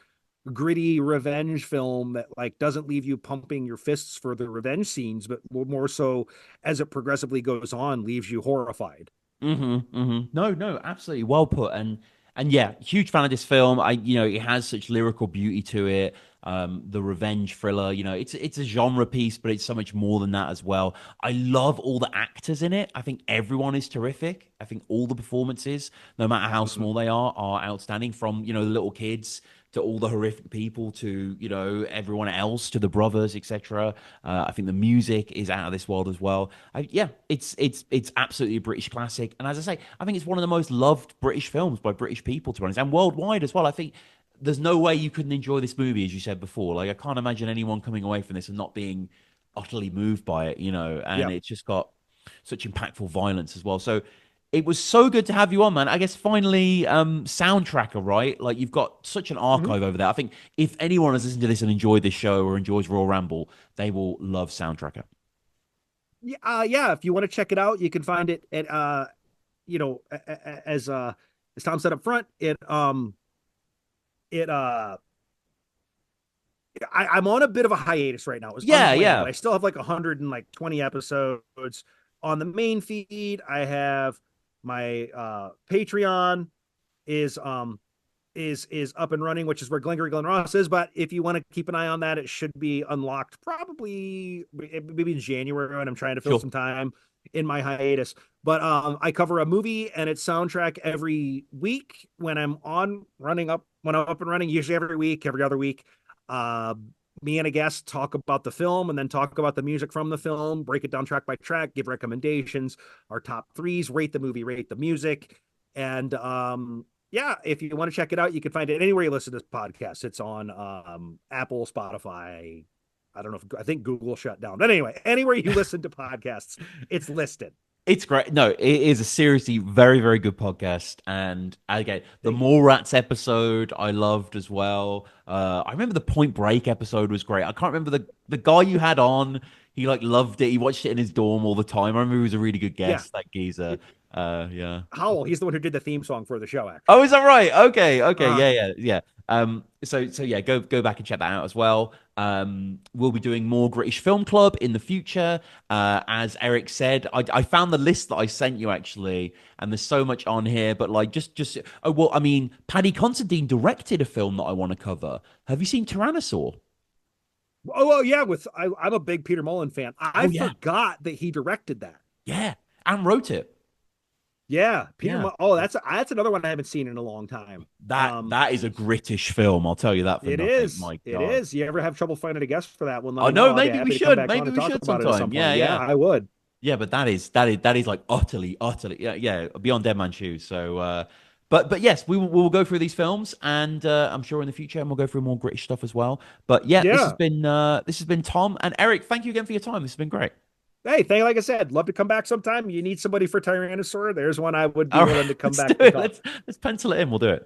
gritty revenge film that like doesn't leave you pumping your fists for the revenge scenes, but more so as it progressively goes on, leaves you horrified. No, absolutely well put. And yeah, huge fan of this film. It has such lyrical beauty to it. The revenge thriller, it's a genre piece, but it's so much more than that as well. I love all the actors in it. I think everyone is terrific. I think all the performances, no matter how small they are outstanding. From the little kids to all the horrific people to everyone else, to the brothers, etc. I think the music is out of this world as well. It's absolutely a British classic, and as I say, I think it's one of the most loved British films by British people, to be honest, and worldwide as well. I think there's no way you couldn't enjoy this movie, as you said before. Like, I can't imagine anyone coming away from this and not being utterly moved by it, and Yeah. it's just got such impactful violence as well. So it was so good to have you on, man. I guess finally, Soundtracker, right? Like, you've got such an archive over there. I think if anyone has listened to this and enjoyed this show or enjoys Royal Ramble, they will love Soundtracker. Yeah. If you want to check it out, you can find it at as Tom said up front, I'm on a bit of a hiatus right now. It was unplanned, Yeah. but I still have like 120 episodes on the main feed. I have my Patreon is up and running, which is where Glengarry Glen Ross is. But if you want to keep an eye on that, it should be unlocked probably maybe in January when I'm trying to fill some time in my hiatus. But I cover a movie and its soundtrack every week when I'm up and running, usually every week, every other week. Me and a guest talk about the film and then talk about the music from the film, break it down track by track, give recommendations, our top threes, rate the movie, rate the music. And yeah, if you want to check it out, you can find it anywhere you listen to this podcast. It's on Apple, Spotify. I don't know if I think Google shut down. But anyway, anywhere you listen to podcasts, it's listed. It's great. No, it is a seriously very, very good podcast. And again, the Mallrats episode I loved as well. I remember the Point Break episode was great. I can't remember the guy you had on. He like loved it. He watched it in his dorm all the time. I remember he was a really good guest, that geezer. Yeah. Howell, he's the one who did the theme song for the show, actually. Oh, is that right? Okay. Yeah. So yeah, go back and check that out as well. We'll be doing more Gritish Film Club in the future. As Eric said, I found the list that I sent you actually, and there's so much on here. But like, just oh well, I mean, Paddy Considine directed a film that I want to cover. Have you seen Tyrannosaur? Oh, well, yeah. I'm a big Peter Mullen fan. I yeah. forgot that he directed that. Yeah, and wrote it. Yeah, Peter. Yeah. Oh, that's another one I haven't seen in a long time. That is a Gritish film. I'll tell you that. For it nothing. is. My it God. is. You ever have trouble finding a guest for that one? Oh no, maybe we should. Maybe we should sometime. Yeah, I would. Yeah, but that is like utterly, yeah, beyond Dead Man's Shoes. So, but yes, we will go through these films, and I'm sure in the future, and we'll go through more British stuff as well. But yeah, this has been Tom and Eric. Thank you again for your time. This has been great. Hey, like I said, love to come back sometime. You need somebody for Tyrannosaur. There's one I would be All willing right, to come let's back. do it. Let's pencil it in. We'll do it.